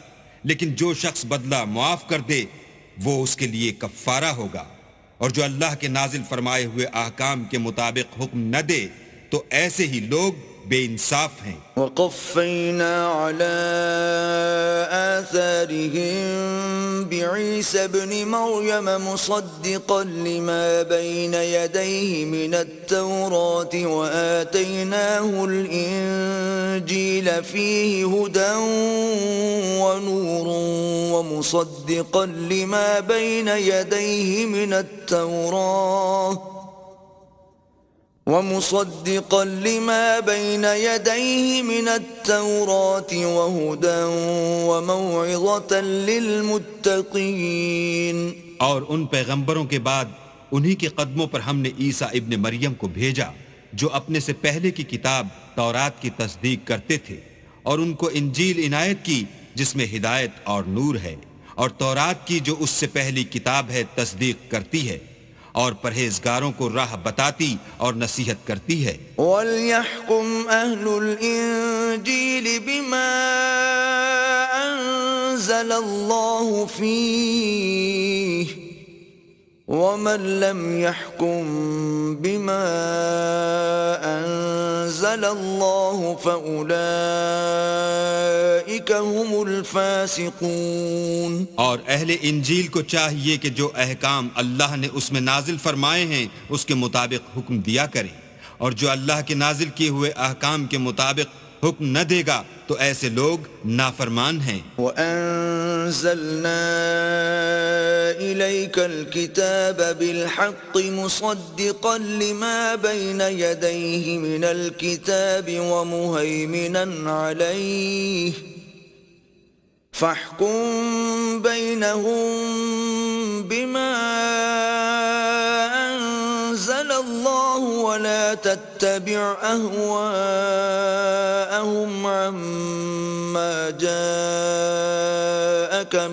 لیکن جو شخص بدلہ معاف کر دے وہ اس کے لیے کفارہ ہوگا، اور جو اللہ کے نازل فرمائے ہوئے احکام کے مطابق حکم نہ دے تو ایسے ہی لوگ بے انصاف ہیں۔ وَقَفَّيْنَا عَلَىٰ آثَارِهِم بِعِيسَى ابْنِ مَرْيَمَ مُصَدِّقًا لِمَا بَيْنَ يَدَيْهِ مِنَ التَّوْرَاةِ وَآتَيْنَاهُ الْإِنجِيلَ فِيهِ هُدًى وَنُورٌ وَمُصَدِّقًا لِمَا بَيْنَ يَدَيْهِ مِنَ التَّوْرَاةِ وَهُدًى وَمَوْعِظَةً لِّلْمُتَّقِينَ۔ اور ان پیغمبروں کے بعد انہی کے قدموں پر ہم نے عیسیٰ ابن مریم کو بھیجا جو اپنے سے پہلے کی کتاب تورات کی تصدیق کرتے تھے، اور ان کو انجیل عنایت کی جس میں ہدایت اور نور ہے، اور تورات کی جو اس سے پہلی کتاب ہے تصدیق کرتی ہے، اور پرہیزگاروں کو راہ بتاتی اور نصیحت کرتی ہے۔ وَلْيَحْكُمْ أَهْلُ الْإِنجِيلِ بِمَا أَنزَلَ اللَّهُ فِيهِ وَمَن لَّمْ يَحْكُم بِمَا أَنزَلَ اللَّهُ فَأُولَٰئِكَ هُمُ الْفَاسِقُونَ۔ اور اہل انجیل کو چاہیے کہ جو احکام اللہ نے اس میں نازل فرمائے ہیں اس کے مطابق حکم دیا کریں، اور جو اللہ کے نازل کیے ہوئے احکام کے مطابق حکم نہ دے گا تو ایسے لوگ نافرمان ہیں۔ وَأَنزَلْنَا إِلَيْكَ الْكِتَابَ بِالْحَقِّ مُصَدِّقًا لِمَا بَيْنَ يَدَيْهِ مِنَ الْكِتَابِ وَمُهَيْمِنًا عَلَيْهِ فَاحْكُم بَيْنَهُم بِمَا أَنزَلَ اللَّهُ وَلَا تَتَّبِعْ أَهْوَاءَهُمْ عَمَّا جَاءَكَ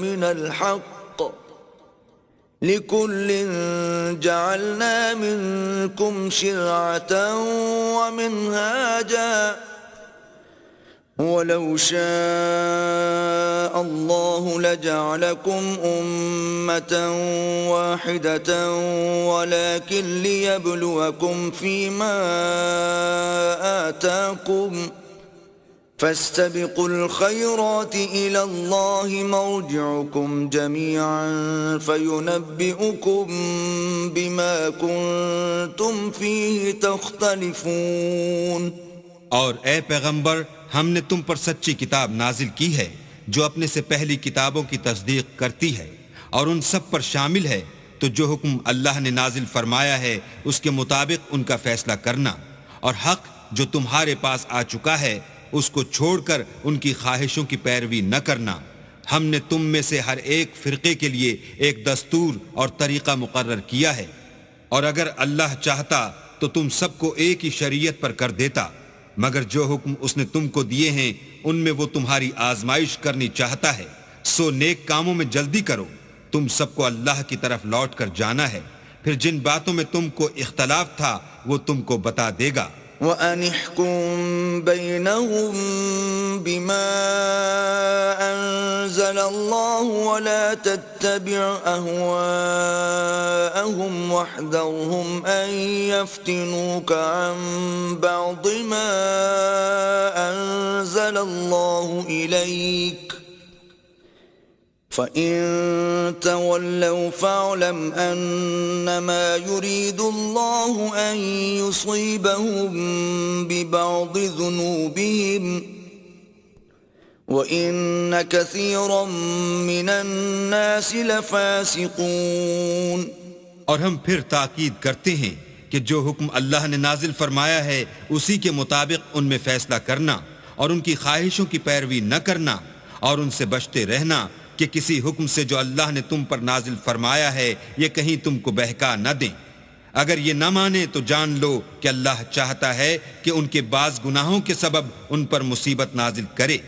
مِنَ الْحَقِّ لِكُلٍّ جَعَلْنَا مِنكُمْ شِرْعَةً وَمِنْهَاجًا وَلَوْ شَاءَ اللَّهُ لَجَعَلَكُمْ أُمَّةً وَاحِدَةً وَلَكِنْ لِيَبْلُوَكُمْ فِيمَا آتَاكُمْ فَاسْتَبِقُوا الْخَيْرَاتِ إِلَى اللَّهِ مَرْجِعُكُمْ جَمِيعًا فَيُنَبِّئُكُم بِمَا كُنتُمْ فِيهِ تَخْتَلِفُونَ۔ اور اے پیغمبر، ہم نے تم پر سچی کتاب نازل کی ہے جو اپنے سے پہلی کتابوں کی تصدیق کرتی ہے، اور ان سب پر شامل ہے، تو جو حکم اللہ نے نازل فرمایا ہے اس کے مطابق ان کا فیصلہ کرنا، اور حق جو تمہارے پاس آ چکا ہے اس کو چھوڑ کر ان کی خواہشوں کی پیروی نہ کرنا۔ ہم نے تم میں سے ہر ایک فرقے کے لیے ایک دستور اور طریقہ مقرر کیا ہے، اور اگر اللہ چاہتا تو تم سب کو ایک ہی شریعت پر کر دیتا، مگر جو حکم اس نے تم کو دیے ہیں ان میں وہ تمہاری آزمائش کرنی چاہتا ہے، سو نیک کاموں میں جلدی کرو، تم سب کو اللہ کی طرف لوٹ کر جانا ہے، پھر جن باتوں میں تم کو اختلاف تھا وہ تم کو بتا دے گا، وَأَنِ احْكُم بَيْنَهُم بِمَا أَنزَلَ اللَّهُ وَلَا تَتَّبِعْ أَهْوَاءَهُمْ وَاحْذَرْهُمْ أَن يَفْتِنُوكَ عَن بَعْضِ مَا أَنزَلَ اللَّهُ إِلَيْكَ فَإِن تَوَلَّوْا فَاعْلَمْ أَنَّمَا يُرِيدُ اللَّهُ أَن يُصِيبَهُم بِبَعْضِ ذُنُوبِهِمْ وَإِنَّ كَثِيرًا مِّنَ النَّاسِ لَفَاسِقُونَ۔ اور ہم پھر تاکید کرتے ہیں کہ جو حکم اللہ نے نازل فرمایا ہے اسی کے مطابق ان میں فیصلہ کرنا اور ان کی خواہشوں کی پیروی نہ کرنا اور ان سے بچتے رہنا کہ کسی حکم سے جو اللہ نے تم پر نازل فرمایا ہے یہ کہیں تم کو بہکا نہ دیں۔ اگر یہ نہ مانے تو جان لو کہ اللہ چاہتا ہے کہ ان کے بعض گناہوں کے سبب ان پر مصیبت نازل کرے،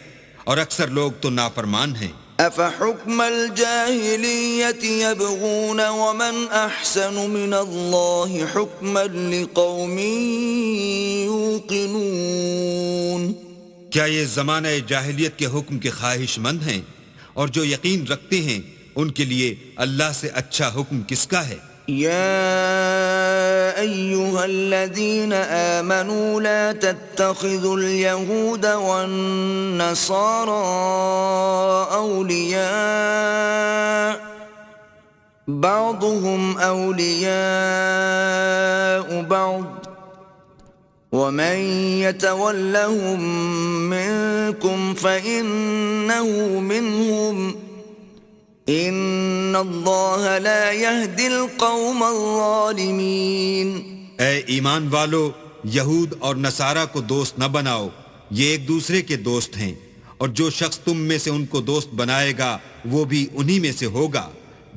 اور اکثر لوگ تو نافرمان ہیں۔ أَفَحُكْمَ الْجَاهِلِيَّةِ يَبْغُونَ وَمَنْ أَحْسَنُ مِنَ اللَّهِ حُكْمًا لِقَوْمٍ يُوقِنُونَ۔ کیا یہ زمانہ جاہلیت کے حکم کے خواہش مند ہیں؟ اور جو یقین رکھتے ہیں ان کے لیے اللہ سے اچھا حکم کس کا ہے؟ يا أيها الذين آمنوا لا تتخذوا اليهود والنصارى أولياء بعضهم أولياء بعض ومن يتولهم منكم فإنه منهم ان اللہ لا يهدي القوم الظالمین۔ اے ایمان والو، یہود اور نصارہ کو دوست نہ بناؤ، یہ ایک دوسرے کے دوست ہیں، اور جو شخص تم میں سے ان کو دوست بنائے گا وہ بھی انہی میں سے ہوگا،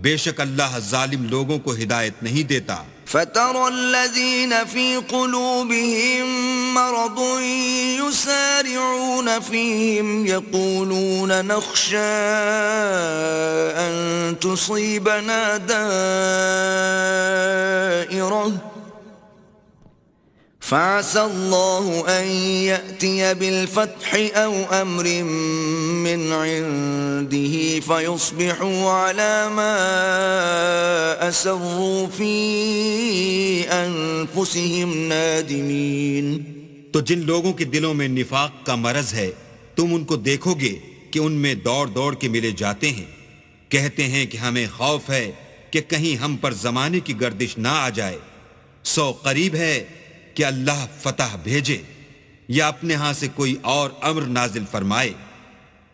بے شک اللہ ظالم لوگوں کو ہدایت نہیں دیتا۔ فَتَرَى الَّذِينَ فِي قُلُوبِهِم مَّرَضٌ يُسَارِعُونَ فِيهِمْ يَقُولُونَ نَخْشَىٰ أَن تُصِيبَنَا دَائِرَةٌ فَعَسَى اللَّهُ أَن يَأْتِيَ بِالْفَتْحِ أَوْ أَمْرٍ مِّنْ عِندِهِ فَيُصْبِحُوا عَلَى مَا أَسَرُّوا فِي أَنفُسِهِمْ نَادِمِينَ۔ تو جن لوگوں کے دلوں میں نفاق کا مرض ہے تم ان کو دیکھو گے کہ ان میں دوڑ دوڑ کے ملے جاتے ہیں، کہتے ہیں کہ ہمیں خوف ہے کہ کہیں ہم پر زمانے کی گردش نہ آ جائے، سو قریب ہے کہ اللہ فتح بھیجے یا اپنے ہاں سے کوئی اور امر نازل فرمائے،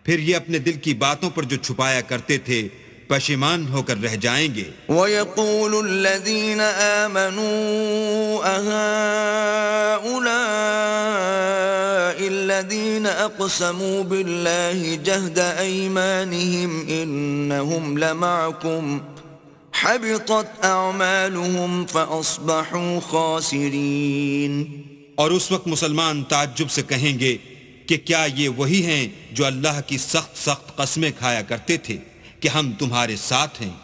پھر یہ اپنے دل کی باتوں پر جو چھپایا کرتے تھے پشیمان ہو کر رہ جائیں گے۔ وَيَقُولُ الَّذِينَ آمَنُوا أَهَٰؤُلَاءِ الَّذِينَ أَقْسَمُوا بِاللَّهِ جَهْدَ أَيْمَانِهِمْ إِنَّهُمْ لَمَعَكُمْ حَبِطَتْ أَعْمَالُهُمْ فَأَصْبَحُوا خَاسِرِينَ۔ اور اس وقت مسلمان تعجب سے کہیں گے کہ کیا یہ وہی ہیں جو اللہ کی سخت سخت قسمیں کھایا کرتے تھے کہ ہم تمہارے ساتھ ہیں،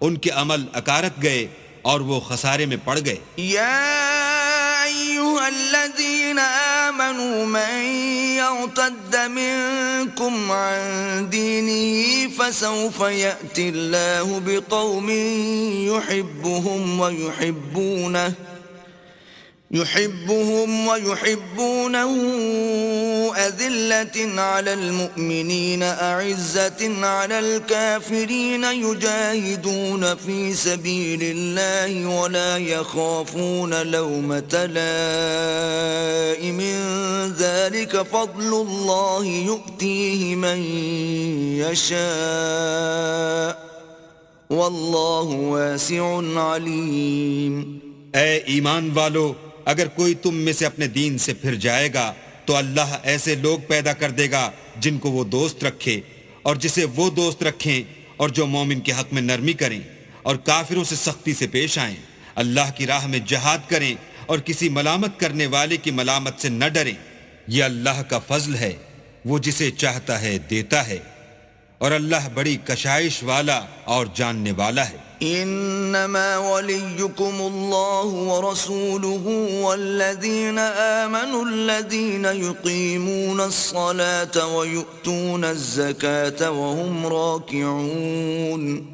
ان کے عمل اکارت گئے اور وہ خسارے میں پڑ گئے۔ یا ایھا الذین آمنوا من یرتد منکم عن دینہ فسوف یأتی اللہ بقوم يحبهم ويحبونه أذلة على المؤمنين أعزة على الكافرين يجاهدون في سبيل الله ولا يخافون لومة لائم ذلك فضل الله يؤتيه من يشاء والله واسع عليم۔ اے ایمان والو، اگر کوئی تم میں سے اپنے دین سے پھر جائے گا تو اللہ ایسے لوگ پیدا کر دے گا جن کو وہ دوست رکھے اور جسے وہ دوست رکھیں، اور جو مومن کے حق میں نرمی کریں اور کافروں سے سختی سے پیش آئیں، اللہ کی راہ میں جہاد کریں اور کسی ملامت کرنے والے کی ملامت سے نہ ڈریں۔ یہ اللہ کا فضل ہے، وہ جسے چاہتا ہے دیتا ہے، اور اللہ بڑی کشائش والا اور جاننے والا ہے۔ إنما وليكم الله ورسوله والذين آمنوا الذين يقيمون الصلاة ويؤتون الزكاة وهم راكعون.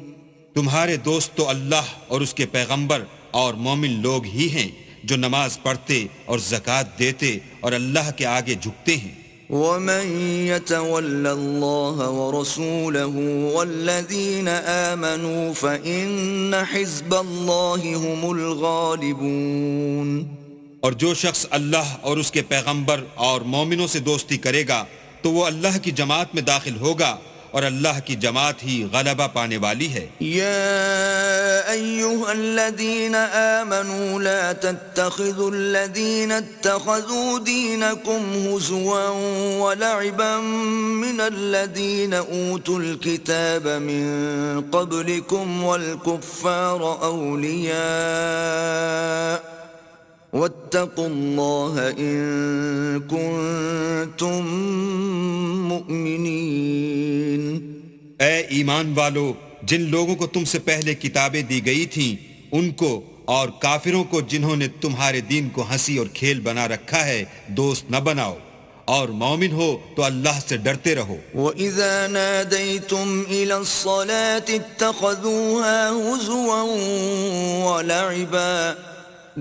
تمہارے دوست تو اللہ اور اس کے پیغمبر اور مومن لوگ ہی ہیں جو نماز پڑھتے اور زکوٰۃ دیتے اور اللہ کے آگے جھکتے ہیں. ومن يتول الله ورسوله والذين آمنوا فإن حزب الله هم الغالبون. اور جو شخص اللہ اور اس کے پیغمبر اور مومنوں سے دوستی کرے گا تو وہ اللہ کی جماعت میں داخل ہوگا اور اللہ کی جماعت ہی غلبہ پانے والی ہے. يا أيها الذين آمنوا لا تتخذوا الذين اتخذوا دينكم هزوا ولعبا من الذين أوتوا الكتاب من قبلكم والكفار أولياء واتقوا الله إن كنتم مؤمنين. اے ایمان والو، جن لوگوں کو تم سے پہلے کتابیں دی گئی تھیں ان کو اور کافروں کو جنہوں نے تمہارے دین کو ہنسی اور کھیل بنا رکھا ہے دوست نہ بناؤ، اور مومن ہو تو اللہ سے ڈرتے رہو. وَإِذَا نَادَيْتُمْ إِلَى الصَّلَاةِ اتَّخَذُوهَا هُزُوًا وَلَعِبًا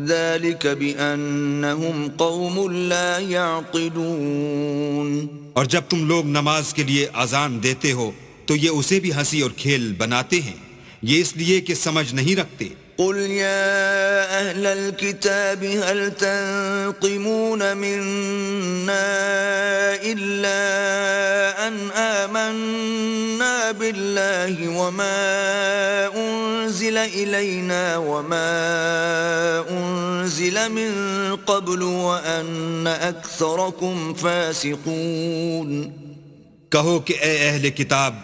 ذَلِكَ بِأَنَّهُمْ قَوْمٌ لَا يَعْقِلُونَ. اور جب تم لوگ نماز کے لیے اذان دیتے ہو تو یہ اسے بھی ہنسی اور کھیل بناتے ہیں، یہ اس لیے کہ سمجھ نہیں رکھتے. قل يا أهل الكتاب هل تنقمون منا إلا أن آمنا بالله وما أنزل إلينا وما أنزل من قبل وأن أكثركم فاسقون. کہو کہ اے اہل کتاب،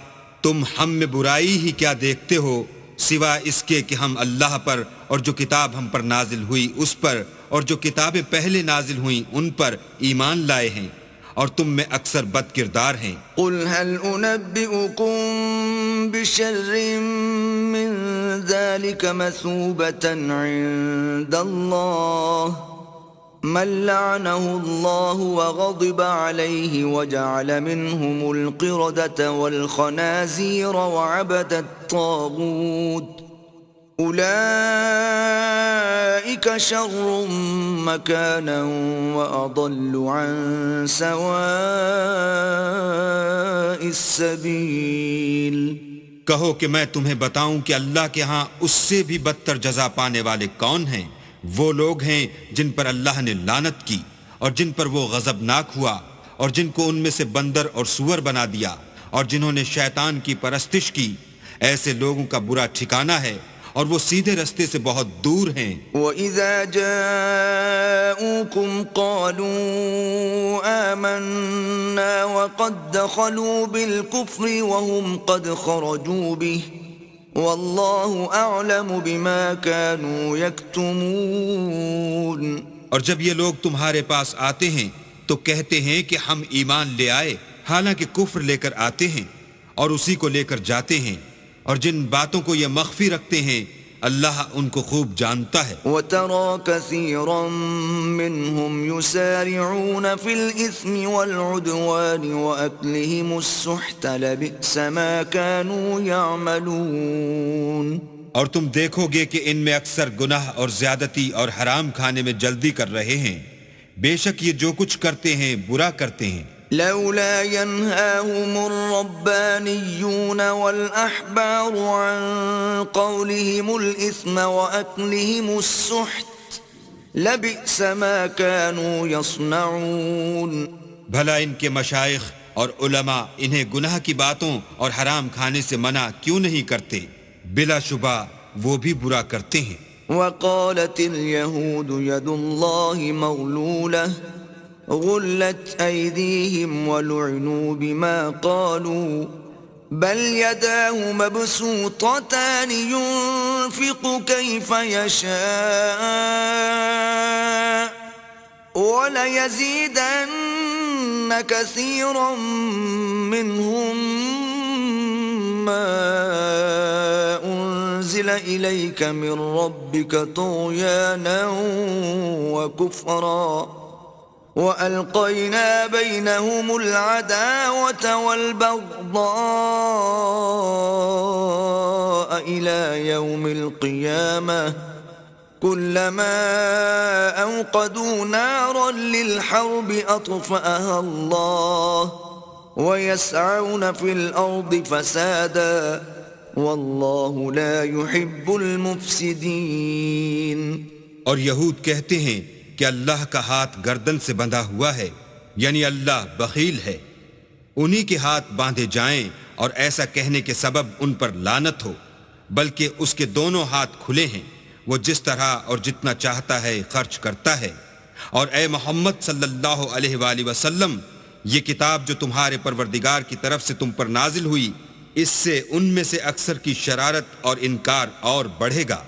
تم ہم میں برائی ہی کیا دیکھتے ہو سوا اس کے کہ ہم اللہ پر اور جو کتاب ہم پر نازل ہوئی اس پر اور جو کتابیں پہلے نازل ہوئیں ان پر ایمان لائے ہیں، اور تم میں اکثر بد کردار ہیں. قل هل أنبئكم بشر من ذلك مثوبة عند الله من لعنه الله وغضب عليه وجعل منهم القردة والخنازير وعبد الطاغوت أولئك شر مكانا وأضل عن سواء السبيل. کہو کہ میں تمہیں بتاؤں کہ اللہ کے ہاں اس سے بھی بدتر جزا پانے والے کون ہیں؟ وہ لوگ ہیں جن پر اللہ نے لعنت کی اور جن پر وہ غضبناک ہوا اور جن کو ان میں سے بندر اور سور بنا دیا اور جنہوں نے شیطان کی پرستش کی. ایسے لوگوں کا برا ٹھکانہ ہے اور وہ سیدھے رستے سے بہت دور ہیں. وَإِذَا جَاءُوكُمْ قَالُوا آمَنَّا وَقَدْ دَخَلُوا بِالْكُفْرِ وَهُمْ قَدْ خَرَجُوا بِهِ واللہ اعلم بما كانوا یکتمون. اور جب یہ لوگ تمہارے پاس آتے ہیں تو کہتے ہیں کہ ہم ایمان لے آئے، حالانکہ کفر لے کر آتے ہیں اور اسی کو لے کر جاتے ہیں، اور جن باتوں کو یہ مخفی رکھتے ہیں اللہ ان کو خوب جانتا ہے. وَتَرَى كَثِيرًا مِّنْهُمْ يُسَارِعُونَ فِي الْإِثْمِ وَالْعُدْوَانِ وَأَكْلِهِمُ السُّحْتَ لَبِئْسَ مَا كَانُوا يَعْمَلُونَ. اور تم دیکھو گے کہ ان میں اکثر گناہ اور زیادتی اور حرام کھانے میں جلدی کر رہے ہیں، بے شک یہ جو کچھ کرتے ہیں برا کرتے ہیں. لولا ينهاهم الربانيون والأحبار عن قولهم الإثم وأكلهم السحت لبئس ما كانوا يصنعون. بھلا ان کے مشائخ اور علماء انہیں گناہ کی باتوں اور حرام کھانے سے منع کیوں نہیں کرتے؟ بلا شبہ وہ بھی برا کرتے ہیں. وقالت اليهود يد الله مغلولة غلت أيديهم ولعنوا بما قالوا بل يداه مبسوطتان ينفق كيف يشاء وليزيدن كثيرا منهم ما أنزل إليك من ربك طغيانا وكفرا وألقينا بينهم العداوة والبغضاء إلى يوم القيامة كلما أوقدوا نارا للحرب أطفأها الله ويسعون في الأرض فسادا والله لا يحب المفسدين. اور یہود کہتے ہیں کہ اللہ کا ہاتھ گردن سے بندھا ہوا ہے، یعنی اللہ بخیل ہے، انہی کے ہاتھ باندھے جائیں اور ایسا کہنے کے سبب ان پر لعنت ہو، بلکہ اس کے دونوں ہاتھ کھلے ہیں، وہ جس طرح اور جتنا چاہتا ہے خرچ کرتا ہے۔ اور اے محمد صلی اللہ علیہ وآلہ وسلم، یہ کتاب جو تمہارے پروردگار کی طرف سے تم پر نازل ہوئی، اس سے ان میں سے اکثر کی شرارت اور انکار اور بڑھے گا،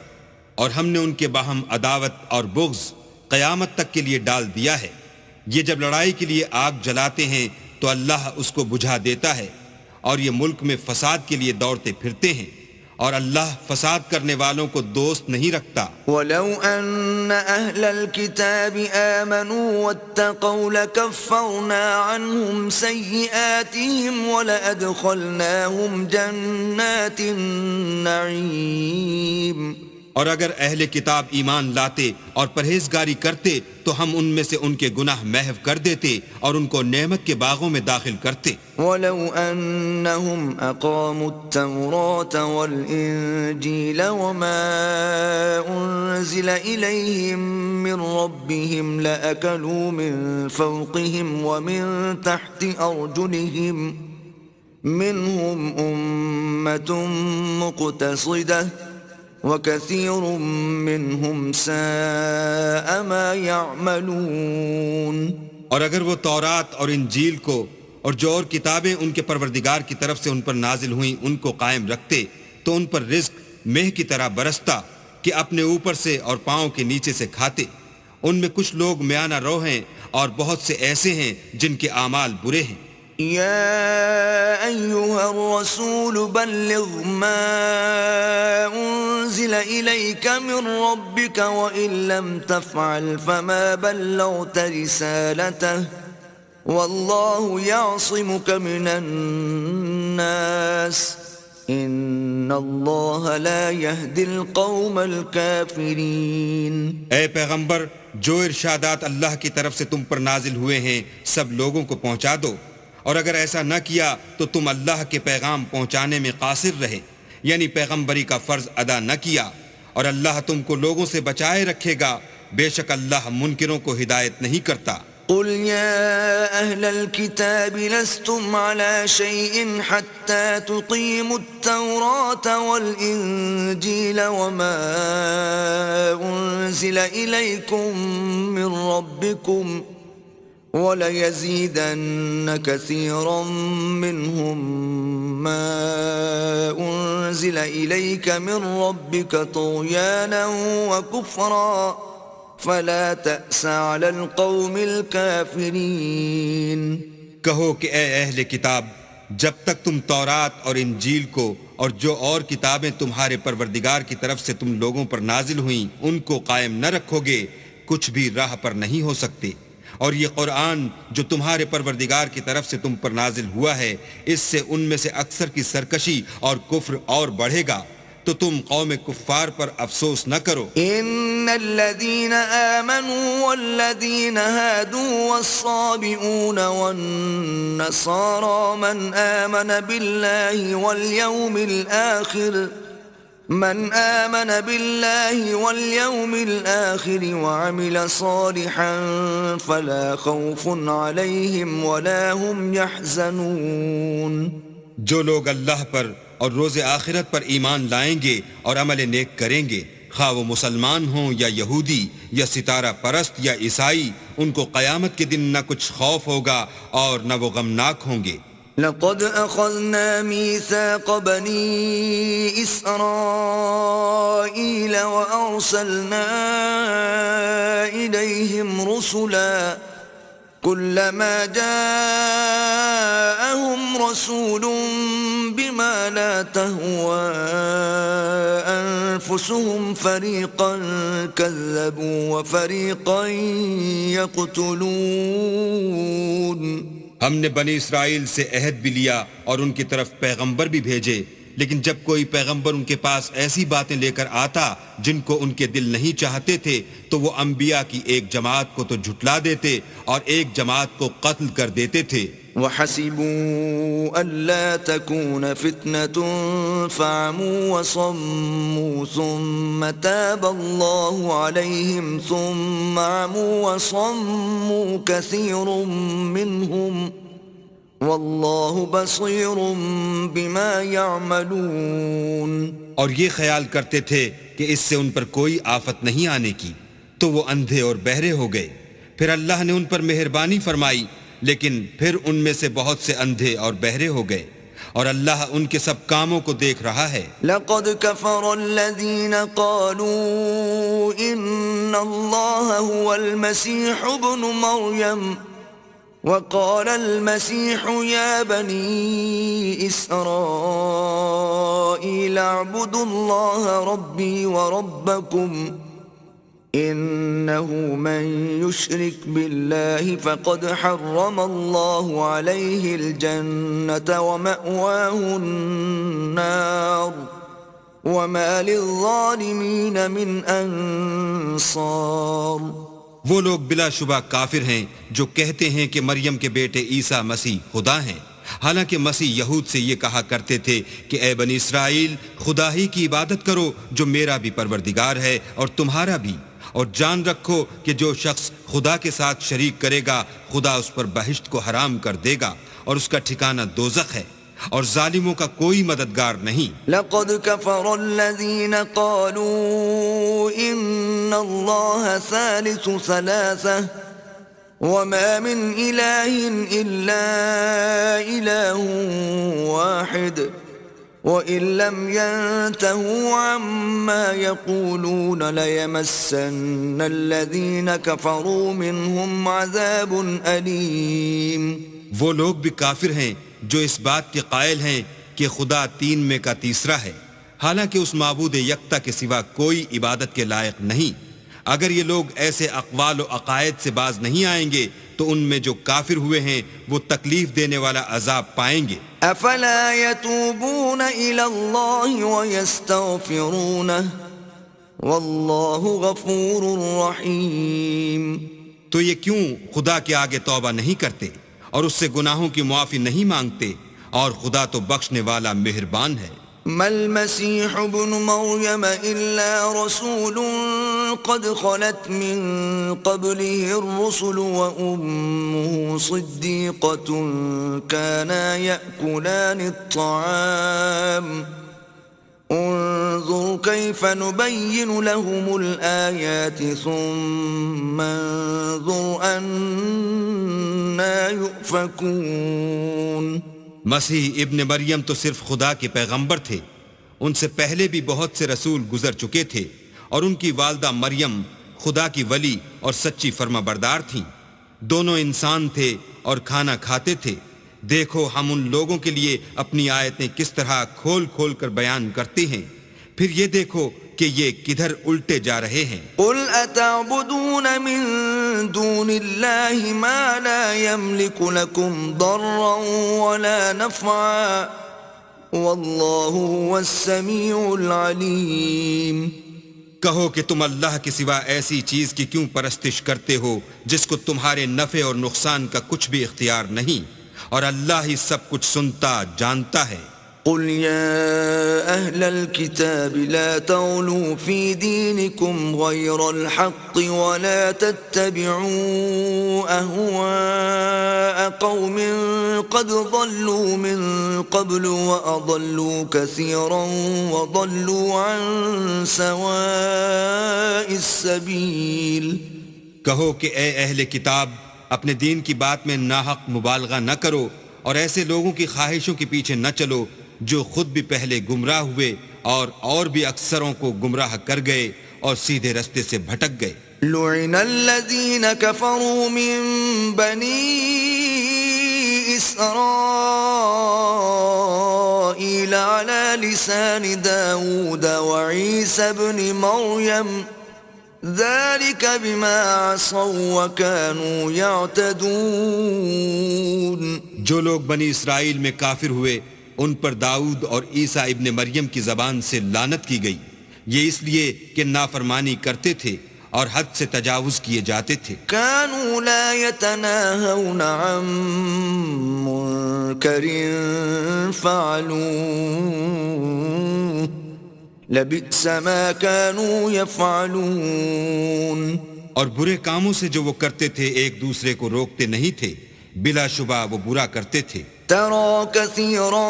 اور ہم نے ان کے باہم عداوت اور بغض قیامت تک کے لیے ڈال دیا ہے۔ یہ جب لڑائی کے لیے آگ جلاتے ہیں تو اللہ اس کو بجھا دیتا ہے، اور یہ ملک میں فساد کے لیے دوڑتے پھرتے ہیں، اور اللہ فساد کرنے والوں کو دوست نہیں رکھتا۔ وَلَوْ أَنَّ أَهْلَ الْكِتَابِ آمَنُوا وَاتَّقَوْا لَكَفَّرْنَا عَنْهُمْ سَيِّئَاتِهِمْ وَلَأَدْخَلْنَاهُمْ جَنَّاتِ النَّعِيمِ۔ اور اگر اہل کتاب ایمان لاتے اور پرہیزگاری کرتے تو ہم ان میں سے ان کے گناہ محو کر دیتے اور ان کو نعمت کے باغوں میں داخل کرتے۔ وَلَوْ أَنَّهُمْ أَقَامُوا التَّوْرَاةَ وَالْإِنْجِيلَ وَمَا أُنْزِلَ إِلَيْهِمْ مِنْ رَبِّهِمْ لَأَكَلُوا مِنْ فَوْقِهِمْ وَمِنْ تَحْتِ أَرْجُلِهِمْ مِنْهُمْ أُمَّةٌ مُقْتَصِدَةٌ وَكَثِيرٌ مِّنْهُمْ سَاءَ مَا يَعْمَلُونَ۔ اور اگر وہ تورات اور انجیل کو اور جو اور کتابیں ان کے پروردگار کی طرف سے ان پر نازل ہوئیں ان کو قائم رکھتے تو ان پر رزق مہ کی طرح برستا کہ اپنے اوپر سے اور پاؤں کے نیچے سے کھاتے۔ ان میں کچھ لوگ میانہ رو ہیں اور بہت سے ایسے ہیں جن کے اعمال برے ہیں۔ يا أيها الرسول بلغ ما أنزل إليك من ربك وإن لم تفعل فما بلغت رسالته والله يعصمك من الناس إن الله لا يهدي القوم الكافرين۔ اے پیغمبر، جو ارشادات اللہ کی طرف سے تم پر نازل ہوئے ہیں سب لوگوں کو پہنچا دو، اور اگر ایسا نہ کیا تو تم اللہ کے پیغام پہنچانے میں قاصر رہے، یعنی پیغمبری کا فرض ادا نہ کیا، اور اللہ تم کو لوگوں سے بچائے رکھے گا، بے شک اللہ منکروں کو ہدایت نہیں کرتا۔ قل يا أهل الكتاب لستم على شيء حتى تقيموا التوراة والإنجيل وما أنزل إليكم من ربكم وَلَيَزِيدَنَّ كَثِيرًا مِّنْهُمْ مَا أُنزِلَ إِلَيْكَ مِنْ رَبِّكَ طُغْيَانًا وَكُفْرًا فَلَا تَأْسَ عَلَى الْقَوْمِ الْكَافِرِينَ۔ کہو کہ اے اہل کتاب، جب تک تم تورات اور انجیل کو اور جو اور کتابیں تمہارے پروردگار کی طرف سے تم لوگوں پر نازل ہوئیں ان کو قائم نہ رکھو گے، کچھ بھی راہ پر نہیں ہو سکتے۔ اور یہ قرآن جو تمہارے پروردگار کی طرف سے تم پر نازل ہوا ہے، اس سے ان میں سے اکثر کی سرکشی اور کفر اور بڑھے گا، تو تم قوم کفار پر افسوس نہ کرو۔ ان الذين آمنوا والذين هادوا والصابئون والنصارى من آمن بالله واليوم الآخر وعمل صالحا فلا خوف عليهم ولا هم يحزنون۔ جو لوگ اللہ پر اور روز آخرت پر ایمان لائیں گے اور عمل نیک کریں گے، خواہ وہ مسلمان ہوں یا یہودی یا ستارہ پرست یا عیسائی، ان کو قیامت کے دن نہ کچھ خوف ہوگا اور نہ وہ غمناک ہوں گے۔ لقد أخذنا ميثاق بني إسرائيل وأرسلنا إليهم رسلا كلما جاءهم رسول بما لا تهوى أنفسهم فريقا كذبوا وفريقا يقتلون. ہم نے بنی اسرائیل سے عہد بھی لیا اور ان کی طرف پیغمبر بھی بھیجے، لیکن جب کوئی پیغمبر ان کے پاس ایسی باتیں لے کر آتا جن کو ان کے دل نہیں چاہتے تھے تو وہ انبیاء کی ایک جماعت کو تو جھٹلا دیتے اور ایک جماعت کو قتل کر دیتے تھے. وحسبوا ألا تكون فتنة فعموا وصموا ثم تاب الله عليهم ثم عموا وصموا كثير منهم والله بصير بما يعملون. اور یہ خیال کرتے تھے کہ اس سے ان پر کوئی آفت نہیں آنے کی، تو وہ اندھے اور بہرے ہو گئے. پھر اللہ نے ان پر مہربانی فرمائی، لیکن پھر ان میں سے بہت سے اندھے اور بہرے ہو گئے، اور اللہ ان کے سب کاموں کو دیکھ رہا ہے. لقد كفر الذين قالوا إن الله هو المسيح ابن مريم وقال المسيح يا بني إسرائيل اعبدوا الله ربي وربكم إنه من يشرك بالله فقد حرم الله عليه الجنة ومأواه النار وما للظالمين من أنصار. وہ لوگ بلا شبہ کافر ہیں جو کہتے ہیں کہ مریم کے بیٹے عیسیٰ مسیح خدا ہیں، حالانکہ مسیح یہود سے یہ کہا کرتے تھے کہ اے بنی اسرائیل، خدا ہی کی عبادت کرو جو میرا بھی پروردگار ہے اور تمہارا بھی، اور جان رکھو کہ جو شخص خدا کے ساتھ شریک کرے گا خدا اس پر بہشت کو حرام کر دے گا اور اس کا ٹھکانہ دوزخ ہے، اور ظالموں کا کوئی مددگار نہیں. لقد كفر الذين قالوا إن الله ثالث ثلاثة وما من إله إلا إله واحد وإن لم ينتهوا عما يقولون ليمسن الذين كفروا منهم عذاب أليم. وہ لوگ بھی کافر ہیں جو اس بات کے قائل ہیں کہ خدا تین میں کا تیسرا ہے، حالانکہ اس معبود یکتا کے سوا کوئی عبادت کے لائق نہیں. اگر یہ لوگ ایسے اقوال و عقائد سے باز نہیں آئیں گے تو ان میں جو کافر ہوئے ہیں وہ تکلیف دینے والا عذاب پائیں گے. افلا يتوبون الى الله ويستغفرونه والله غفور رحيم. تو یہ کیوں خدا کے آگے توبہ نہیں کرتے اور اس سے گناہوں کی معافی نہیں مانگتے، اور خدا تو بخشنے والا مہربان ہے. ما المسيح ابن مريم إلا رسول قد خلت من قبله الرسل وأمه صديقة كانا يأكلان الطعام انظر كيف نبين لهم الآيات ثم انظر أنا يؤفكون. مسیح ابن مریم تو صرف خدا کے پیغمبر تھے، ان سے پہلے بھی بہت سے رسول گزر چکے تھے، اور ان کی والدہ مریم خدا کی ولی اور سچی فرما بردار تھیں. دونوں انسان تھے اور کھانا کھاتے تھے. دیکھو ہم ان لوگوں کے لیے اپنی آیتیں کس طرح کھول کھول کر بیان کرتے ہیں، پھر یہ دیکھو کہ یہ کدھر الٹے جا رہے ہیں. قل اتعبدون من دون الله ما لا يملك لكم ضرا ولا نفعا والله هو السميع العليم. کہو کہ تم اللہ کے سوا ایسی چیز کی کیوں پرستش کرتے ہو جس کو تمہارے نفع اور نقصان کا کچھ بھی اختیار نہیں، اور اللہ ہی سب کچھ سنتا جانتا ہے. قل يا أهل الكتاب لا تغلوا في دينكم غير الحق ولا تتبعوا أهواء قوم قد ضلوا من قبل وأضلوا كثيرا وضلوا عن سواء السبيل. کہو کہ اے اہل کتاب اپنے دین کی بات میں ناحق مبالغہ نہ کرو اور ایسے لوگوں کی خواہشوں کے پیچھے نہ چلو جو خود بھی پہلے گمراہ ہوئے اور بھی اکثروں کو گمراہ کر گئے اور سیدھے رستے سے بھٹک گئے. لعن الذين كفروا من بني إسرائيل إسرائيل على لسان داود وعيسى ابن مريم ذلك بما عصوا وكانوا يعتدون. جو لوگ بنی اسرائیل میں کافر ہوئے ان پر داؤد اور عیسیٰ ابن مریم کی زبان سے لعنت کی گئی، یہ اس لیے کہ نافرمانی کرتے تھے اور حد سے تجاوز کیے جاتے تھے. كانوا لا يتناهون عن منكر فعلوه لبئس ما كانوا يفعلون. اور برے کاموں سے جو وہ کرتے تھے ایک دوسرے کو روکتے نہیں تھے، بلا شبہ وہ برا کرتے تھے. ترى كثيرا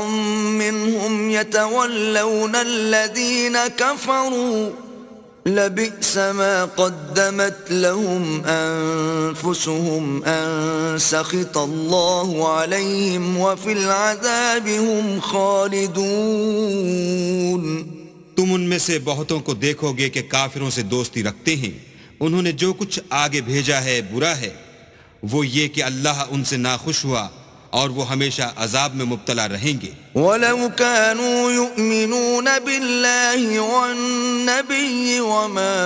منهم يتولون الذين كفروا لبئس ما قدمت لهم أنفسهم أن سخط الله عليهم وفي العذاب هم خالدون. تم ان میں سے بہتوں کو دیکھو گے کہ کافروں سے دوستی رکھتے ہیں، انہوں نے جو کچھ آگے بھیجا ہے برا ہے، وہ یہ کہ اللہ ان سے ناخوش ہوا اور وہ ہمیشہ عذاب میں مبتلا رہیں گے. وَلَوْ كَانُوا يُؤْمِنُونَ بِاللَّهِ وَالنَّبِيِّ وَمَا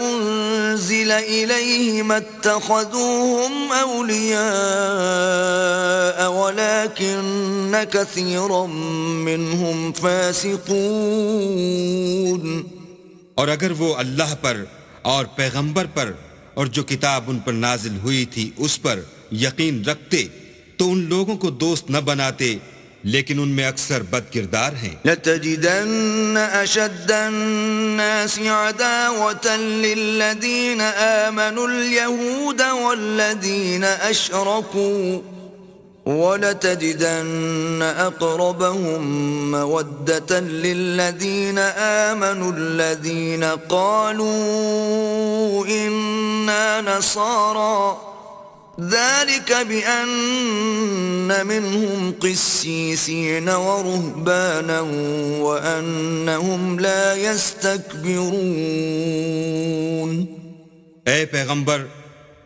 أُنزِلَ إِلَيْهِ مَا اتَّخَذُوهُمْ أَوْلِيَاءَ وَلَكِنَّ كَثِيرًا مِّنْهُمْ فَاسِقُونَ. اور اگر وہ اللہ پر اور پیغمبر پر اور جو کتاب ان پر نازل ہوئی تھی اس پر یقین رکھتے تو ان لوگوں کو دوست نہ بناتے، لیکن ان میں اکثر بد کردار ہیں. لَتَجِدَنَّ أَشَدَّ النَّاسِ عَدَاوَةً لِّلَّذِينَ آمَنُوا الْيَهُودَ وَالَّذِينَ أَشْرَكُوا وَلَتَجِدَنَّ أَقْرَبَهُم مَّوَدَّةً لِّلَّذِينَ آمَنُوا الَّذِينَ قَالُوا إِنَّا نَصَارَىٰ ذلك بأن منهم قسيسين ورهبانا وأنهم لا يستكبرون. اے پیغمبر،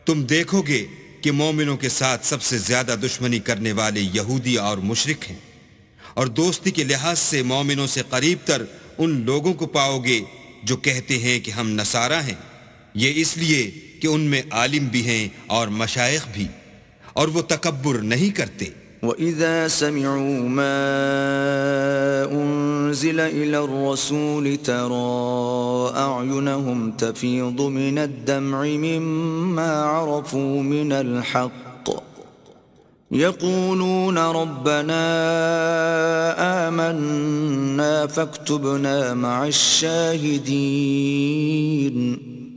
تم دیکھو گے کہ مومنوں کے ساتھ سب سے زیادہ دشمنی کرنے والے یہودی اور مشرک ہیں، اور دوستی کے لحاظ سے مومنوں سے قریب تر ان لوگوں کو پاؤ گے جو کہتے ہیں کہ ہم نصارہ ہیں، یہ اس لیے کہ ان میں عالم بھی ہیں اور مشائخ بھی، اور وہ تکبر نہیں کرتے. وَإِذَا سَمِعُوا مَا أُنزِلَ إِلَى الرَّسُولِ تَرَىٰ أَعْيُنَهُمْ تَفِيضُ مِنَ الدَّمْعِ مِمَّا عَرَفُوا مِنَ الْحَقِّ يَقُولُونَ رَبَّنَا آمَنَّا فَاكْتُبْنَا مَعَ الشَّاهِدِينَ.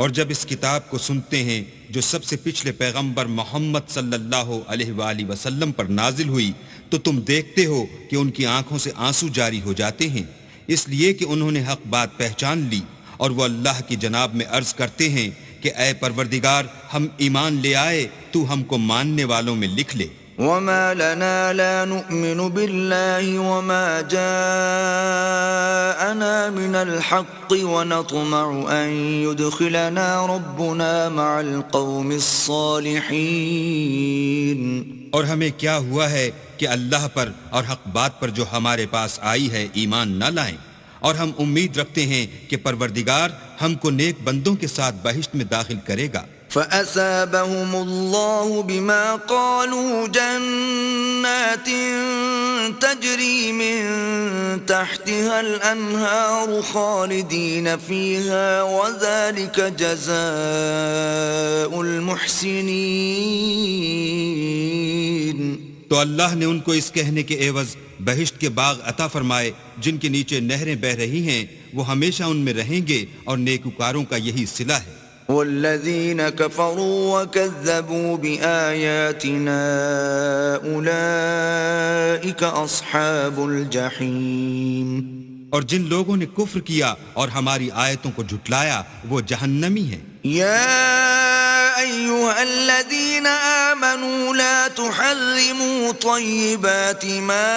اور جب اس کتاب کو سنتے ہیں جو سب سے پچھلے پیغمبر محمد صلی اللہ علیہ وآلہ وسلم پر نازل ہوئی تو تم دیکھتے ہو کہ ان کی آنکھوں سے آنسو جاری ہو جاتے ہیں، اس لیے کہ انہوں نے حق بات پہچان لی، اور وہ اللہ کی جناب میں عرض کرتے ہیں کہ اے پروردگار، ہم ایمان لے آئے، تو ہم کو ماننے والوں میں لکھ لے. وما لنا لا نؤمن بالله وما جاءنا من الحق ونطمع أن يدخلنا ربنا مع القوم الصالحين. اور ہمیں کیا ہوا ہے کہ اللہ پر اور حق بات پر جو ہمارے پاس آئی ہے ایمان نہ لائیں، اور ہم امید رکھتے ہیں کہ پروردگار ہم کو نیک بندوں کے ساتھ بہشت میں داخل کرے گا. فَأَثَابَهُمُ اللَّهُ بِمَا قَالُوا جَنَّاتٍ تَجْرِي مِن تَحْتِهَا الْأَنْهَارُ خَالِدِينَ فِيهَا وَذَلِكَ جَزَاءُ الْمُحْسِنِينَ. تو اللہ نے ان کو اس کہنے کے عوض بہشت کے باغ عطا فرمائے جن کے نیچے نہریں بہ رہی ہیں، وہ ہمیشہ ان میں رہیں گے، اور نیکوکاروں کا یہی صلہ ہے. والذین کفروا وکذبوا بآیاتنا اولئک اصحاب الجحیم. اور جن لوگوں نے کفر کیا اور ہماری آیتوں کو جھٹلایا وہ جہنمی ہیں. یا ایھا الذین آمنوا لا تحرموا طیبات ما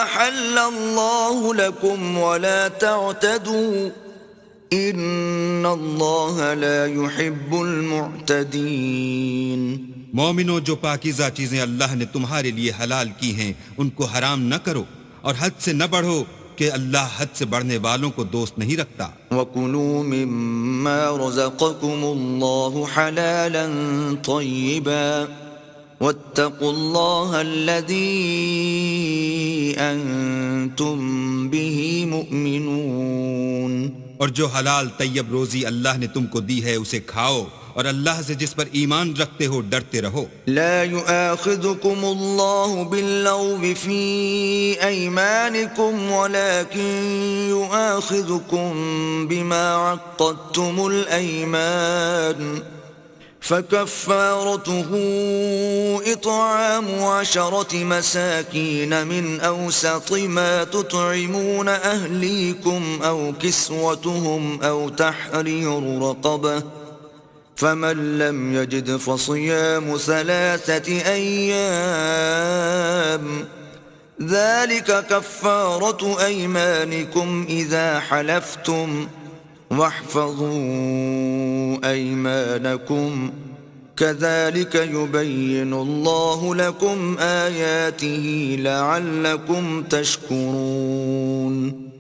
احل اللہ لکم ولا تعتدوا ان اللہ لا يحب المعتدین۔ مومنو، جو پاکیزہ چیزیں اللہ نے تمہارے لیے حلال کی ہیں ان کو حرام نہ کرو، اور حد سے نہ بڑھو کہ اللہ حد سے بڑھنے والوں کو دوست نہیں رکھتا۔ وَكُلُوا مِمَّا رَزَقَكُمُ اللَّهُ حَلَالًا طَيِّبًا وَاتَّقُوا اللَّهَ الَّذِي أَنْتُمْ بِهِ مُؤْمِنُونَ۔ اور جو حلال طیب روزی اللہ نے تم کو دی ہے اسے کھاؤ، اور اللہ سے جس پر ایمان رکھتے ہو ڈرتے رہو۔ لا يؤاخذكم الله باللغو في أيمانكم ولكن يؤاخذكم بما عقدتم الأيمان، فكفارته إطعام 10 مساكين من أوسط ما تطعمون أهليكم أو كسوتهم أو تحرير رقبة، فمن لم يجد فصيام 3 أيام، ذلك كفارة أيمانكم إذا حلفتم، واحفظوا أيمانكم، كذلك يبين الله لكم آياته لعلكم تشكرون۔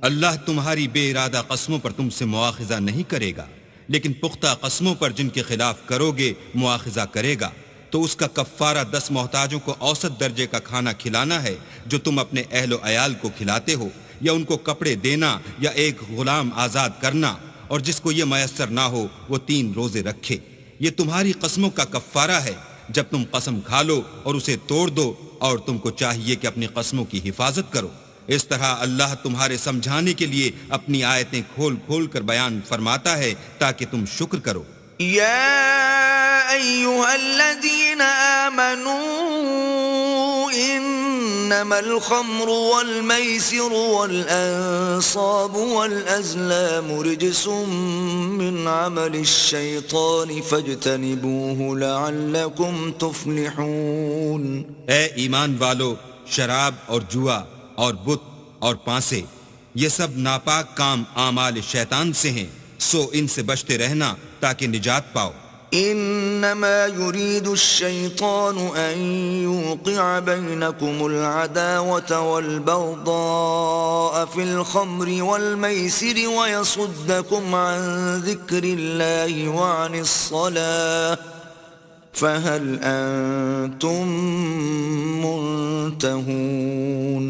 اللہ تمہاری بے ارادہ قسموں پر تم سے مواخذہ نہیں کرے گا، لیکن پختہ قسموں پر جن کے خلاف کرو گے مواخذہ کرے گا، تو اس کا کفارہ 10 محتاجوں کو اوسط درجے کا کھانا کھلانا ہے جو تم اپنے اہل و عیال کو کھلاتے ہو، یا ان کو کپڑے دینا، یا ایک غلام آزاد کرنا، اور جس کو یہ میسر نہ ہو وہ 3 روزے رکھے۔ یہ تمہاری قسموں کا کفارہ ہے جب تم قسم کھا لو اور اسے توڑ دو، اور تم کو چاہیے کہ اپنی قسموں کی حفاظت کرو۔ اس طرح اللہ تمہارے سمجھانے کے لیے اپنی آیتیں کھول کھول کر بیان فرماتا ہے تاکہ تم شکر کرو۔ یا ایھا الذین آمنوا انما الخمر والمیسر والانصاب والازلام رجس من عمل الشیطان فاجتنبوه لعلکم تفلحون۔ اے ایمان والو، شراب اور جوا اور بت اور پانسے یہ سب ناپاک کام اعمال شیطان سے ہیں، سو ان سے بچتے رہنا تاکہ نجات پاؤ۔ انما يريد الشيطان ان يوقع بينكم العداوة والبغضاء في الخمر والميسر ويصدكم عن ذكر الله وعن الصلاة، فهل انتم منتهون؟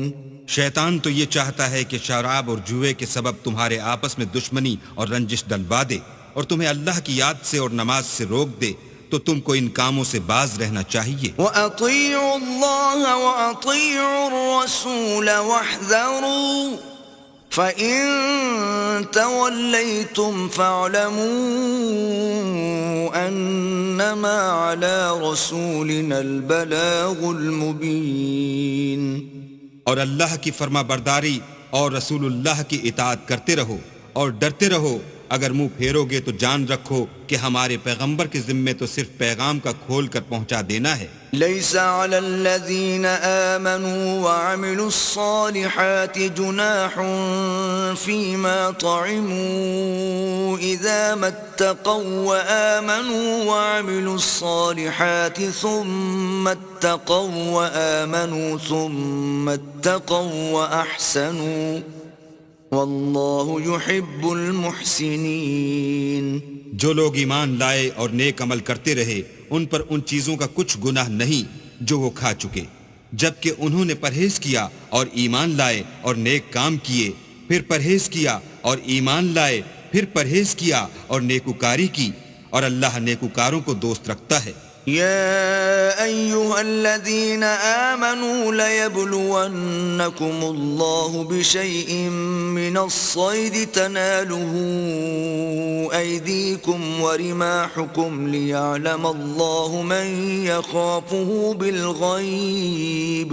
شیطان تو یہ چاہتا ہے کہ شراب اور جوئے کے سبب تمہارے آپس میں دشمنی اور رنجش ڈلوا دے، اور تمہیں اللہ کی یاد سے اور نماز سے روک دے، تو تم کو ان کاموں سے باز رہنا چاہیے۔ وَأَطِيعُوا اللَّهَ وَأَطِيعُوا الرَّسُولَ وَاحْذَرُوا فَإِن تَوَلَّيْتُمْ فَاعْلَمُوا أَنَّمَا عَلَى رَسُولِنَا الْبَلَاغُ الْمُبِينُ۔ اور اللہ کی فرما برداری اور رسول اللہ کی اطاعت کرتے رہو اور ڈرتے رہو، اگر منہ پھیرو گے تو جان رکھو کہ ہمارے پیغمبر کے ذمے تو صرف پیغام کا کھول کر پہنچا دینا ہے۔ ليس على الذين آمنوا وعملوا الصالحات جناح فيما طعموا إذا ما اتقوا وآمنوا وعملوا الصالحات ثم اتقوا وآمنوا ثم اتقوا وأحسنوا والله يحب المحسنين۔ جو لوگ ایمان لائے اور نیک عمل کرتے رہے ان پر ان چیزوں کا کچھ گناہ نہیں جو وہ کھا چکے، جبکہ انہوں نے پرہیز کیا اور ایمان لائے اور نیک کام کیے، پھر پرہیز کیا اور ایمان لائے، پھر پرہیز کیا اور نیکوکاری کی، اور اللہ نیکوکاروں کو دوست رکھتا ہے۔ يا أيها الذين آمنوا ليبلونكم الله بشيء من الصيد تناله أيديكم ورماحكم ليعلم الله من يخافه بالغيب،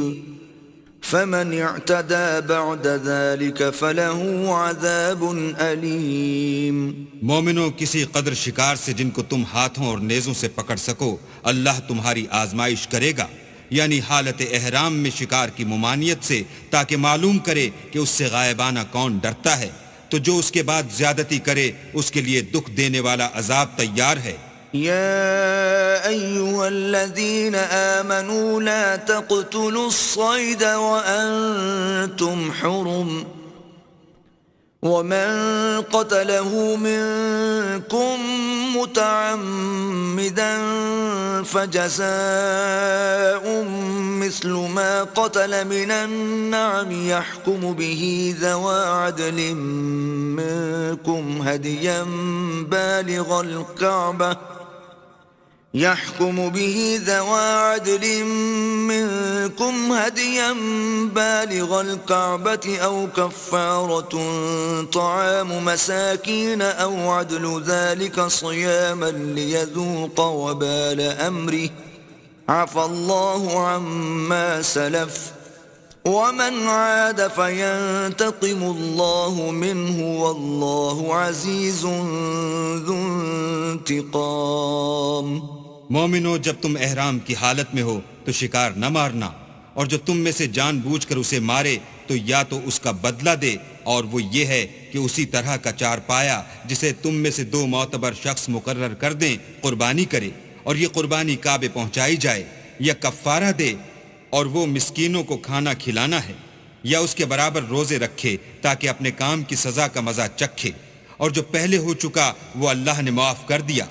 فمن اعتدى بعد ذلك فله عذاب علیم۔ مومنوں، کسی قدر شکار سے جن کو تم ہاتھوں اور نیزوں سے پکڑ سکو اللہ تمہاری آزمائش کرے گا، یعنی حالت احرام میں شکار کی ممانعت سے، تاکہ معلوم کرے کہ اس سے غائبانہ کون ڈرتا ہے، تو جو اس کے بعد زیادتی کرے اس کے لیے دکھ دینے والا عذاب تیار ہے۔ يا أيها الذين آمنوا لا تقتلوا الصيد وأنتم حرم ومن قتله منكم متعمدا فجزاء مثل ما قتل من النعم يحكم به ذوى عدل منكم هديا بالغ الكعبة أو كفارة طعام مساكين أو عدل ذلك صياما ليذوق وبال أمره عفى الله عما سلف ومن عاد فينتقم الله منه والله عزيز ذو انتقام۔ مومنو، جب تم احرام کی حالت میں ہو تو شکار نہ مارنا، اور جو تم میں سے جان بوجھ کر اسے مارے تو یا تو اس کا بدلہ دے، اور وہ یہ ہے کہ اسی طرح کا چار پایا جسے تم میں سے 2 معتبر شخص مقرر کر دیں قربانی کرے، اور یہ قربانی کعبے پہنچائی جائے، یا کفارہ دے اور وہ مسکینوں کو کھانا کھلانا ہے، یا اس کے برابر روزے رکھے تاکہ اپنے کام کی سزا کا مزہ چکھے، اور جو پہلے ہو چکا وہ اللہ نے معاف کر دیا،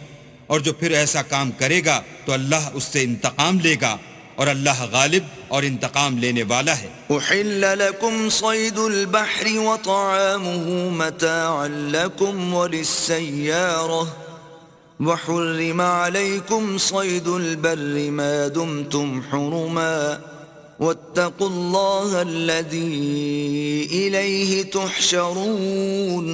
اور جو پھر ایسا کام کرے گا تو اللہ اس سے انتقام لے گا، اور اللہ غالب اور انتقام لینے والا ہے۔ احل لكم صيد البحر وطعامه متاعا لكم وللسيارة وحرم عليكم صيد البر ما دمتم حرما واتقوا الله الذي إليه تحشرون۔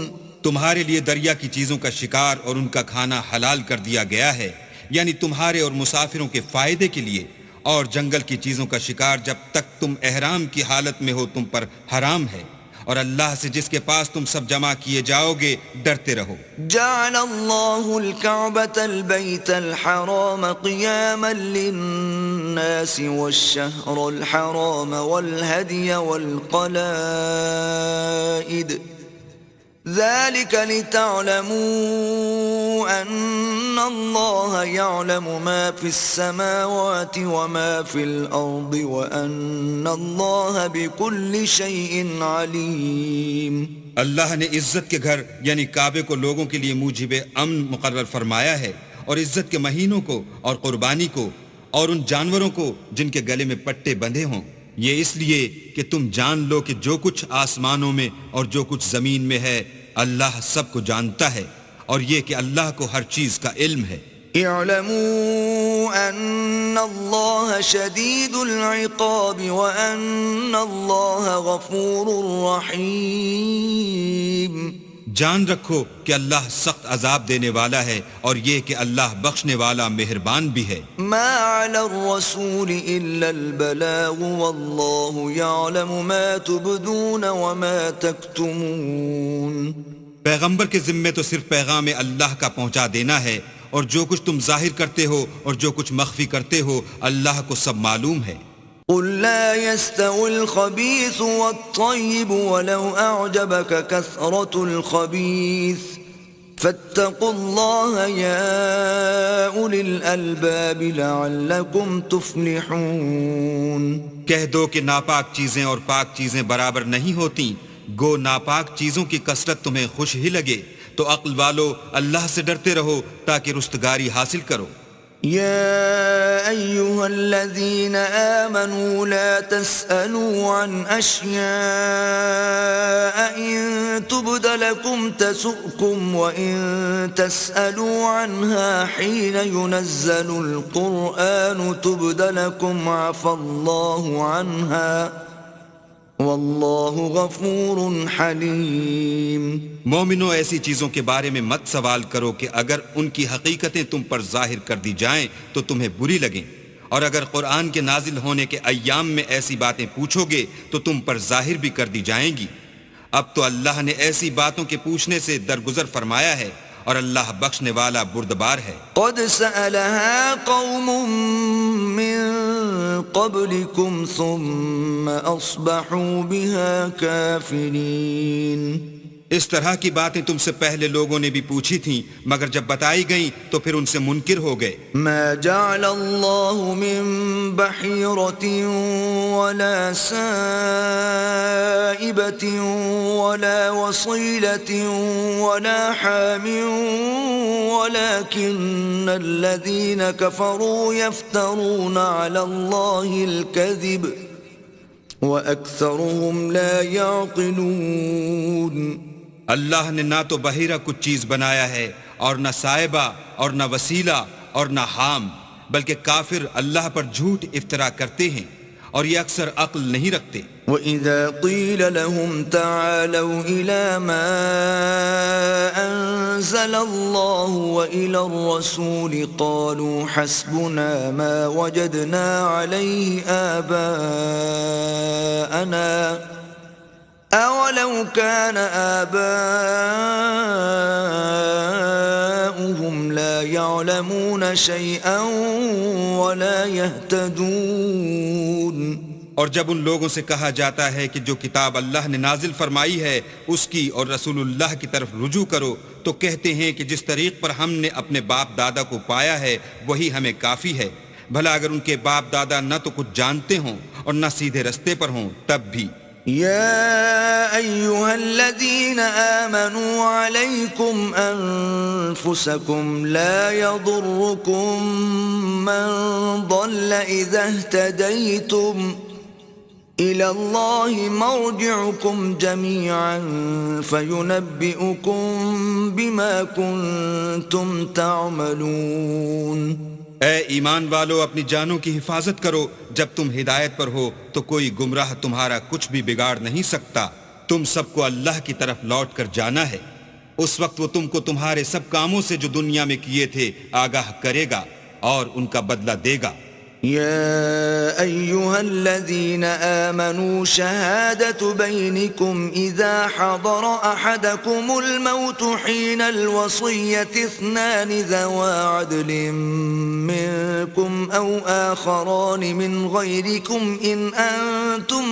تمہارے لیے دریا کی چیزوں کا شکار اور ان کا کھانا حلال کر دیا گیا ہے، یعنی تمہارے اور مسافروں کے فائدے کے لیے، اور جنگل کی چیزوں کا شکار جب تک تم احرام کی حالت میں ہو تم پر حرام ہے، اور اللہ سے جس کے پاس تم سب جمع کیے جاؤ گے ڈرتے رہو۔ جعل الله الكعبة البيت الحرام قياما للناس والشهر الحرام والهدي والقلائد ذلك لتعلموا أن الله يعلم ما في السماوات وما في الأرض وأن الله بكل شيء عليم۔ اللہ نے عزت کے گھر یعنی کعبے کو لوگوں کے لیے موجب امن مقرر فرمایا ہے، اور عزت کے مہینوں کو اور قربانی کو اور ان جانوروں کو جن کے گلے میں پٹے بندھے ہوں، یہ اس لیے کہ تم جان لو کہ جو کچھ آسمانوں میں اور جو کچھ زمین میں ہے اللہ سب کو جانتا ہے، اور یہ کہ اللہ کو ہر چیز کا علم ہے۔ اعلموا ان اللہ شدید العقاب وان اللہ غفور رحیم۔ جان رکھو کہ اللہ سخت عذاب دینے والا ہے، اور یہ کہ اللہ بخشنے والا مہربان بھی ہے۔ ما علی الرسول الا البلاغ واللہ یعلم ما تبدون وما تکتمون۔ پیغمبر کے ذمے تو صرف پیغام اللہ کا پہنچا دینا ہے، اور جو کچھ تم ظاہر کرتے ہو اور جو کچھ مخفی کرتے ہو اللہ کو سب معلوم ہے۔ قل لا يستوي الخبيث والطيب ولو أعجبك كثرة الخبيث فاتقوا الله يا أولي الألباب لعلكم تفلحون۔ کہہ دو کہ ناپاک چیزیں اور پاک چیزیں برابر نہیں ہوتی، گو ناپاک چیزوں کی کثرت تمہیں خوش ہی لگے، تو عقل والو اللہ سے ڈرتے رہو تاکہ رستگاری حاصل کرو۔ يا أيها الذين آمنوا لا تسألوا عن أشياء إن تبد لكم تسؤكم وإن تسألوا عنها حين ينزل القرآن تبد لكم عفى الله عنها واللہ غفور حلیم۔ مومنو، ایسی چیزوں کے بارے میں مت سوال کرو کہ اگر ان کی حقیقتیں تم پر ظاہر کر دی جائیں تو تمہیں بری لگیں، اور اگر قرآن کے نازل ہونے کے ایام میں ایسی باتیں پوچھو گے تو تم پر ظاہر بھی کر دی جائیں گی۔ اب تو اللہ نے ایسی باتوں کے پوچھنے سے درگزر فرمایا ہے، اور اللہ بخشنے والا بردبار ہے۔ قد سألها قوم من قبلكم ثم أصبحوا بها كافرين۔ اس طرح کی باتیں تم سے پہلے لوگوں نے بھی پوچھی تھیں، مگر جب بتائی گئیں تو پھر ان سے منکر ہو گئے۔ ما جعل الله من بحيرة ولا سائبة ولا وصيلة ولا حام ولكن الذين كفروا يفترون على الله الكذب وأكثرهم لا يعقلون۔ اللہ نے نہ تو بحیرہ کچھ چیز بنایا ہے اور نہ صائبہ اور نہ وسیلہ اور نہ حام، بلکہ کافر اللہ پر جھوٹ افطرا کرتے ہیں اور یہ اکثر عقل نہیں رکھتے۔ وَإِذَا قِيلَ لَهُمْ تَعَالَوْا إِلَى مَا أَنزَلَ اللَّهُ وَإِلَى الرَّسُولِ قَالُوا حَسْبُنَا مَا وَجَدْنَا عَلَيْهِ آبَاءَنَا أَوَلَوْ كَانَ آبَاؤُهُمْ لَا يَعْلَمُونَ شَيْئًا وَلَا يَهْتَدُونَ۔ اور جب ان لوگوں سے کہا جاتا ہے کہ جو کتاب اللہ نے نازل فرمائی ہے اس کی اور رسول اللہ کی طرف رجوع کرو، تو کہتے ہیں کہ جس طریق پر ہم نے اپنے باپ دادا کو پایا ہے وہی ہمیں کافی ہے۔ بھلا اگر ان کے باپ دادا نہ تو کچھ جانتے ہوں اور نہ سیدھے رستے پر ہوں تب بھی۔ يا أيها الذين آمنوا عليكم أنفسكم لا يضركم من ضل إذا اهتديتم إلى الله مرجعكم جميعا فينبئكم بما كنتم تعملون۔ اے ایمان والو، اپنی جانوں کی حفاظت کرو، جب تم ہدایت پر ہو تو کوئی گمراہ تمہارا کچھ بھی بگاڑ نہیں سکتا۔ تم سب کو اللہ کی طرف لوٹ کر جانا ہے، اس وقت وہ تم کو تمہارے سب کاموں سے جو دنیا میں کیے تھے آگاہ کرے گا اور ان کا بدلہ دے گا۔ يا أيها الذين آمنوا شهادة بينكم إذا حضر أحدكم الموت حين الوصية اثنان ذوى عدل منكم أو آخران من غيركم إن أنتم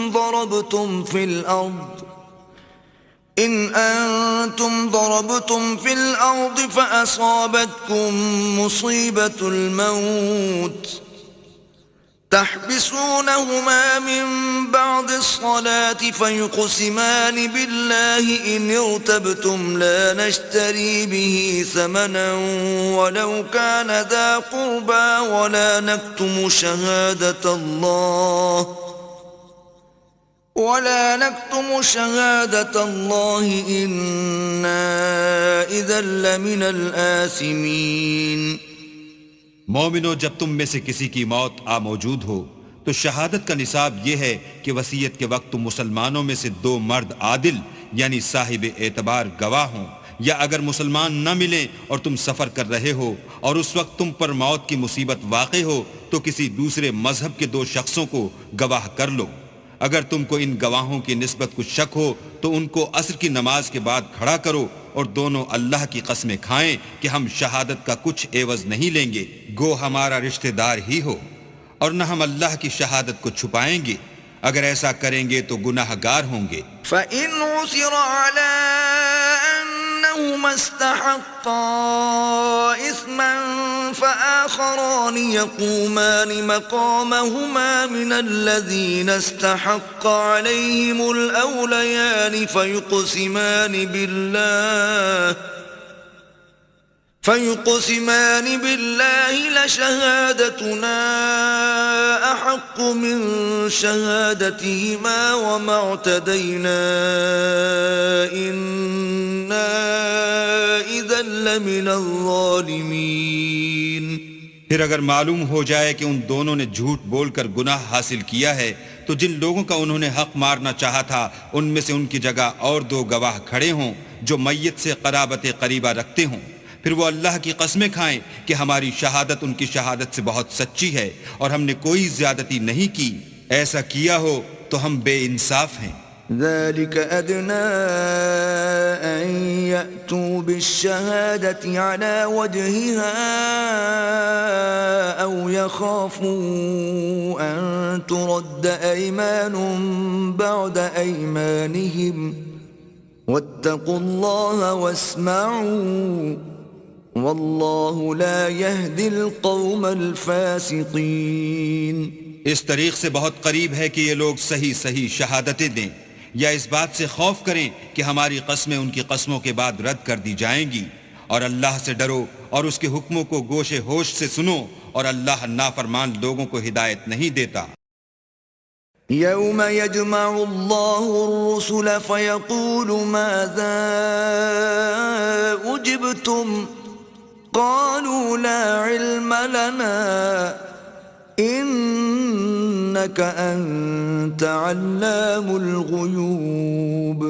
ضربتم في الأرض فأصابتكم مصيبة الموت تحبسونهما من بعد الصلاة فيقسمان بالله إن ارتبتم لا نشتري به ثمنا ولو كان ذا قربى ولا نكتم شهادة الله إنا إذا لمن الآثمين۔ مومنو، جب تم میں سے کسی کی موت آ موجود ہو تو شہادت کا نصاب یہ ہے کہ وصیت کے وقت تم مسلمانوں میں سے دو مرد عادل یعنی صاحب اعتبار گواہ ہوں، یا اگر مسلمان نہ ملیں اور تم سفر کر رہے ہو اور اس وقت تم پر موت کی مصیبت واقع ہو تو کسی دوسرے مذہب کے دو شخصوں کو گواہ کر لو۔ اگر تم کو ان گواہوں کی نسبت کچھ شک ہو تو ان کو عصر کی نماز کے بعد کھڑا کرو اور دونوں اللہ کی قسمیں کھائیں کہ ہم شہادت کا کچھ عوض نہیں لیں گے، گو ہمارا رشتہ دار ہی ہو، اور نہ ہم اللہ کی شہادت کو چھپائیں گے، اگر ایسا کریں گے تو گناہ گار ہوں گے۔ فَإِنْ عُثِرَ عَلَىٰ أَنَّهُمَا اسْتَحَقَّا إِثْمًا فَآخَرَانِ يَقُومَانِ مَقَامَهُمَا مِنَ الَّذِينَ استحق عليهم الأوليان فيقسمان بالله لشهادتنا أحق من شهادتهما وما اعتدينا إنا إذا لمن الظالمين۔ پھر اگر معلوم ہو جائے کہ ان دونوں نے جھوٹ بول کر گناہ حاصل کیا ہے تو جن لوگوں کا انہوں نے حق مارنا چاہا تھا ان میں سے ان کی جگہ اور دو گواہ کھڑے ہوں جو میت سے قرابت قریبہ رکھتے ہوں، پھر وہ اللہ کی قسمیں کھائیں کہ ہماری شہادت ان کی شہادت سے بہت سچی ہے اور ہم نے کوئی زیادتی نہیں کی، ایسا کیا ہو تو ہم بے انصاف ہیں۔ ذلك أدنى أن يأتوا بالشهادة على وجهها أو يخافوا أن ترد أيمان بعد أيمانهم واتقوا الله واسمعوا والله لا يهدي القوم الفاسقين. اس طریق سے بہت قریب ہے کہ یہ لوگ صحیح صحیح شہادتیں دیں، یا اس بات سے خوف کریں کہ ہماری قسمیں ان کی قسموں کے بعد رد کر دی جائیں گی، اور اللہ سے ڈرو اور اس کے حکموں کو گوش ہوش سے سنو، اور اللہ نافرمان لوگوں کو ہدایت نہیں دیتا. يوم يجمع الله الرسل فيقول ماذا أجبتم قالوا لا علم لنا إنك أنت علام الغيوب.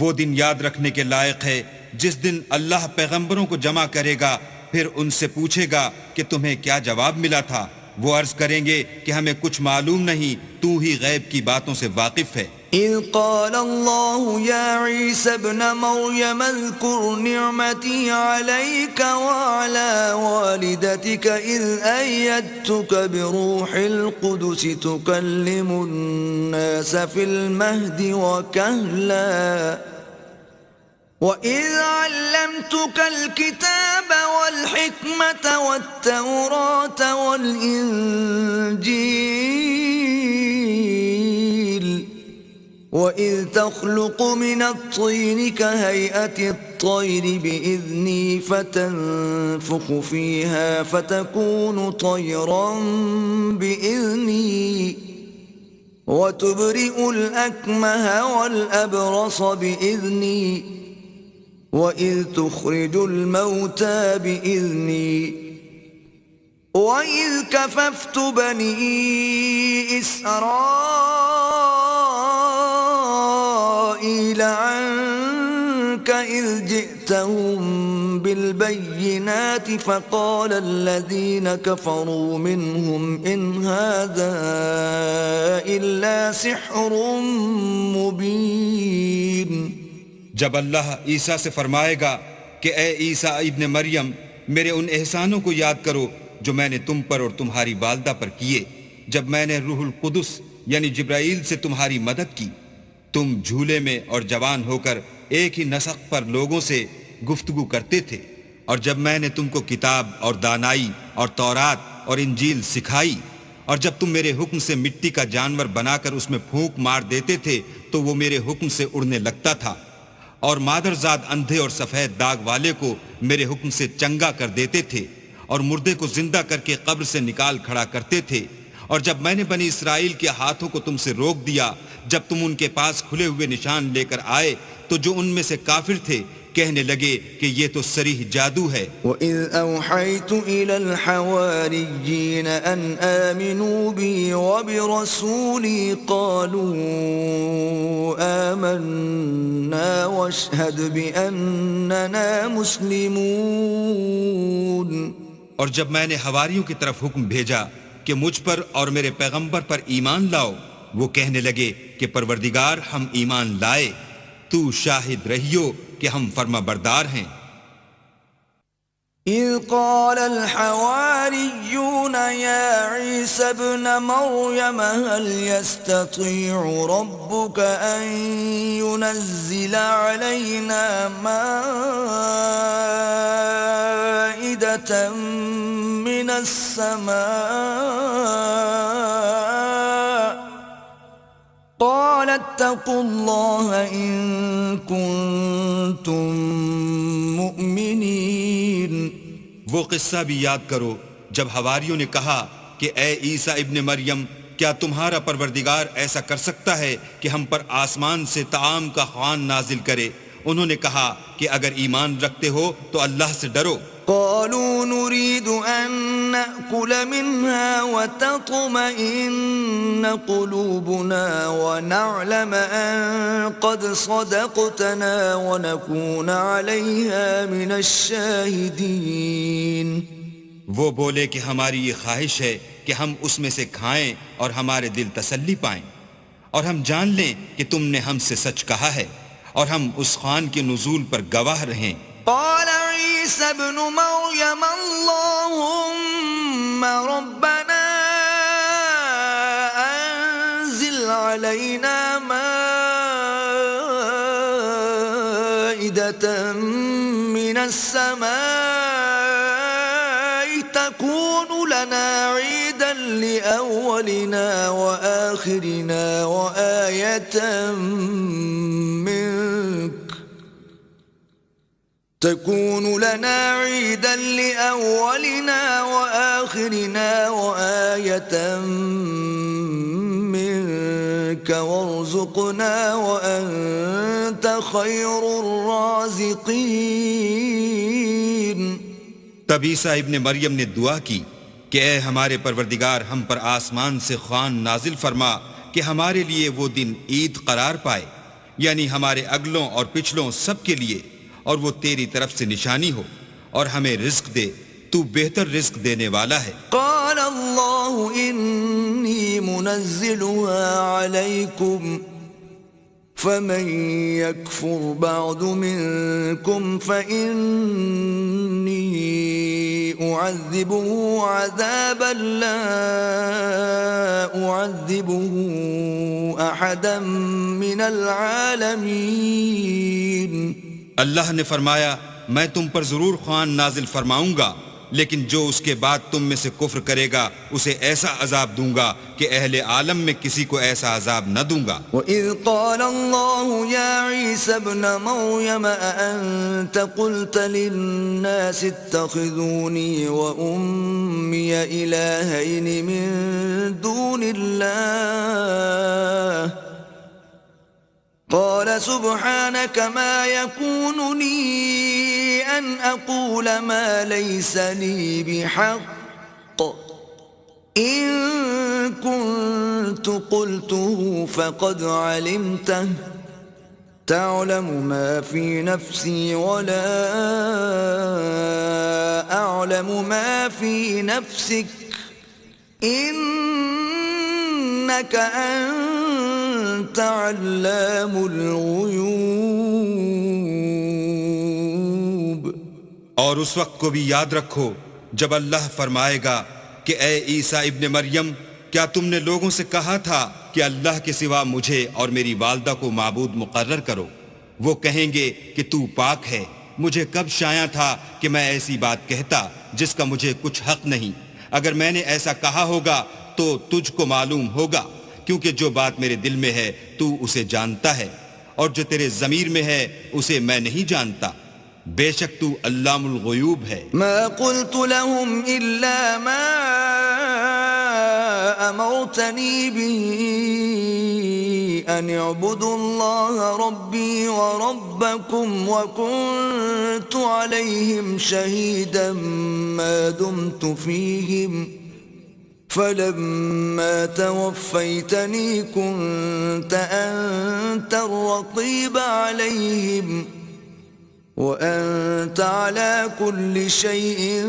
وہ دن یاد رکھنے کے لائق ہے جس دن اللہ پیغمبروں کو جمع کرے گا، پھر ان سے پوچھے گا کہ تمہیں کیا جواب ملا تھا. وہ عرض کریں گے کہ ہمیں کچھ معلوم نہیں، تو ہی غیب کی باتوں سے واقف ہے. إذ قال الله يا عيسى ابن مريم اذكر نعمتي عليك وعلى والدتك إذ أيدتك بروح القدس تكلم الناس في المهد وكهلا وَإِذْ عَلَّمْتُكَ الْكِتَابَ وَالْحِكْمَةَ وَالتَّوْرَاةَ وَالْإِنْجِيلَ وَإِذْ تَخْلُقُ مِنَ الطِّينِ كَهَيْئَةِ الطَّيْرِ بِإِذْنِي فَتَنفُخُ فِيهَا فَتَكُونُ طَيْرًا بِإِذْنِي وَتُبْرِئُ الْأَكْمَهَ وَالْأَبْرَصَ بِإِذْنِي وَإِذْ تُخْرِجُ الْمَوْتَى بِإِذْنِي وَإِذْ كَفَفْتُ بَنِي إِسْرَائِيلَ عَنْكَ إِذْ جِئْتَهُمْ بِالْبَيِّنَاتِ فَقَالَ الَّذِينَ كَفَرُوا مِنْهُمْ إِنْ هَذَا إِلَّا سِحْرٌ مُبِينٌ. جب اللہ عیسیٰ سے فرمائے گا کہ اے عیسیٰ ابن مریم، میرے ان احسانوں کو یاد کرو جو میں نے تم پر اور تمہاری والدہ پر کیے، جب میں نے روح القدس یعنی جبرائیل سے تمہاری مدد کی. تم جھولے میں اور جوان ہو کر ایک ہی نسق پر لوگوں سے گفتگو کرتے تھے، اور جب میں نے تم کو کتاب اور دانائی اور تورات اور انجیل سکھائی، اور جب تم میرے حکم سے مٹی کا جانور بنا کر اس میں پھونک مار دیتے تھے تو وہ میرے حکم سے اڑنے لگتا تھا، اور مادرزاد اندھے اور سفید داغ والے کو میرے حکم سے چنگا کر دیتے تھے، اور مردے کو زندہ کر کے قبر سے نکال کھڑا کرتے تھے. اور جب میں نے بنی اسرائیل کے ہاتھوں کو تم سے روک دیا، جب تم ان کے پاس کھلے ہوئے نشان لے کر آئے، تو جو ان میں سے کافر تھے کہنے لگے کہ یہ تو صریح جادو ہے. وَإِذْ أَوْحَيْتُ إِلَى الْحَوَارِيِّينَ أَنْ آمِنُوا بِي وَبِرَسُولِي قَالُوا آمَنَّا وَاشْهَدْ بِأَنَّنَا مُسْلِمُونَ. اور جب میں نے حواریوں کی طرف حکم بھیجا کہ مجھ پر اور میرے پیغمبر پر ایمان لاؤ، وہ کہنے لگے کہ پروردگار ہم ایمان لائے، تو شاہد رہیو کہ ہم فرما بردار ہیں. إذ قال الحواريون يا عيسى ابن مريم هل يستطيع ربك أن ينزل علينا مائدة من السماء قال اتقوا الله إن كنتم مؤمنين. وہ قصہ بھی یاد کرو جب حواریوں نے کہا کہ اے عیسیٰ ابن مریم، کیا تمہارا پروردگار ایسا کر سکتا ہے کہ ہم پر آسمان سے طعام کا خوان نازل کرے؟ انہوں نے کہا کہ اگر ایمان رکھتے ہو تو اللہ سے ڈرو. قالوا نريد أن نأكل منها وتطمئن قلوبنا ونعلم أن قد صدقتنا ونكون عليها من الشاهدين. وہ بولے کہ ہماری یہ خواہش ہے کہ ہم اس میں سے کھائیں اور ہمارے دل تسلی پائیں، اور ہم جان لیں کہ تم نے ہم سے سچ کہا ہے، اور ہم اس خوان کے نزول پر گواہ رہیں. قال عيسى ابن مريم اللهم ربنا أنزل علينا مائدة السماء تكون لنا عيدا لأولنا وآخرنا وآية منك تكون لنا عيدا لأولنا وآخرنا وآية منك وارزقنا وأنت خير الرازقين. تب عیسیٰ ابن مریم نے دعا کی کہ اے ہمارے پروردگار ہم پر آسمان سے خوان نازل فرما کہ ہمارے لیے وہ دن عید قرار پائے، یعنی ہمارے اگلوں اور پچھلوں سب کے لیے، اور وہ تیری طرف سے نشانی ہو، اور ہمیں رزق دے، تو بہتر رزق دینے والا ہے. قال اللہ انی منزلها علیکم فمن يكفر بعد منكم فإني أعذبه عذابا لا أعذبه أحدا من العالمين. اللہ نے فرمایا میں تم پر ضرور خوان نازل فرماؤں گا، لیکن جو اس کے بعد تم میں سے کفر کرے گا اسے ایسا عذاب دوں گا کہ اہل عالم میں کسی کو ایسا عذاب نہ دوں گا. وَإِذْ قَالَ اللَّهُ يَا عِيسَى ابْنَ مَرْيَمَ أَأَنْتَ قُلْتَ لِلنَّاسِ اتَّخِذُونِي وَأُمِّيَ إِلَٰهَيْنِ مِن دُونِ اللَّهِ قال سبحانك ما يكون لي أن أقول ما ليس لي بحق إن كنت قلته فقد علمته تعلم ما في نفسي ولا أعلم ما في نفسك إنك أنت علام الغیوب. اور اس وقت کو بھی یاد رکھو جب اللہ فرمائے گا کہ اے عیسیٰ ابن مریم، کیا تم نے لوگوں سے کہا تھا کہ اللہ کے سوا مجھے اور میری والدہ کو معبود مقرر کرو؟ وہ کہیں گے کہ تو پاک ہے، مجھے کب شایع تھا کہ میں ایسی بات کہتا جس کا مجھے کچھ حق نہیں. اگر میں نے ایسا کہا ہوگا تو تجھ کو معلوم ہوگا، کیونکہ جو بات میرے دل میں ہے تو اسے جانتا ہے، اور جو تیرے ضمیر میں ہے اسے میں نہیں جانتا. بے شک تو علام الغیوب ہے. ما قلت لهم إلا ما أمرتني به أن اعبدوا الله ربي وربكم وكنت عليهم شهيدا ما دمت فيهم فلما توفيتني كنت أنت الرقيب عليهم وأنت على كل شيء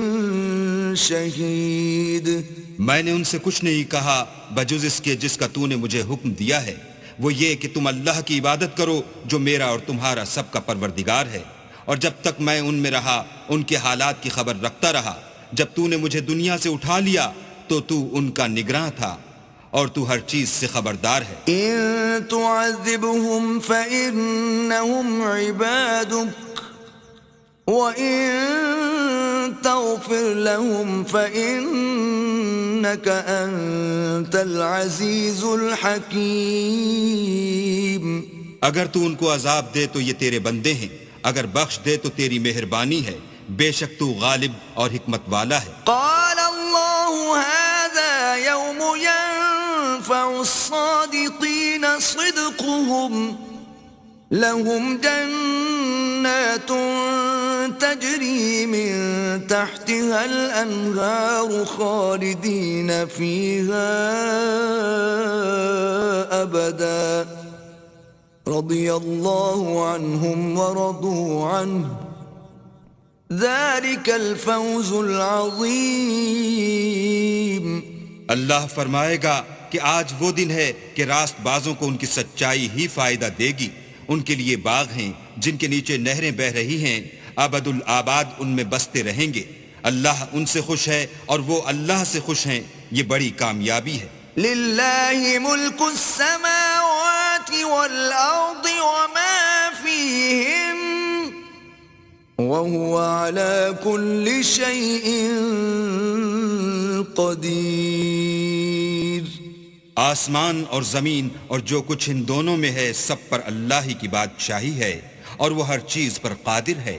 شهيد. میں نے ان سے کچھ نہیں کہا بجز اس کے جس کا تو نے مجھے حکم دیا ہے، وہ یہ کہ تم اللہ کی عبادت کرو جو میرا اور تمہارا سب کا پروردگار ہے، اور جب تک میں ان میں رہا ان کے حالات کی خبر رکھتا رہا. جب تو نے مجھے دنیا سے اٹھا لیا تو تو ان کا نگراں تھا اور تو ہر چیز سے خبردار ہے. إن تعذبهم فإنهم عبادك وَإِن تَغْفِرْ لَهُمْ فَإِنَّكَ أَنْتَ الْعَزِيزُ الْحَكِيمُ. اگر تو ان کو عذاب دے تو یہ تیرے بندے ہیں، اگر بخش دے تو تیری مہربانی ہے، بے شک تو غالب اور حکمت والا ہے. قال اللہ هذا يوم ينفع الصادقين صدقهم لهم جنات تجري من تحتها الأنهار خالدين فيها أبدا رضي الله عنهم ورضوا عنه ذلك الفوز العظيم. اللہ فرمائے گا کہ آج وہ دن ہے کہ راست بازوں کو ان کی سچائی ہی فائدہ دے گی. ان کے لیے باغ ہیں جن کے نیچے نہریں بہ رہی ہیں، ابد الآباد ان میں بستے رہیں گے. اللہ ان سے خوش ہے اور وہ اللہ سے خوش ہیں. یہ بڑی کامیابی ہے. للہ ملک السماوات والارض وما فیہن وهو على كل شيء قدير. آسمان اور زمین اور جو کچھ ان دونوں میں ہے سب پر اللہ ہی کی بادشاہی ہے اور وہ ہر چیز پر قادر ہے.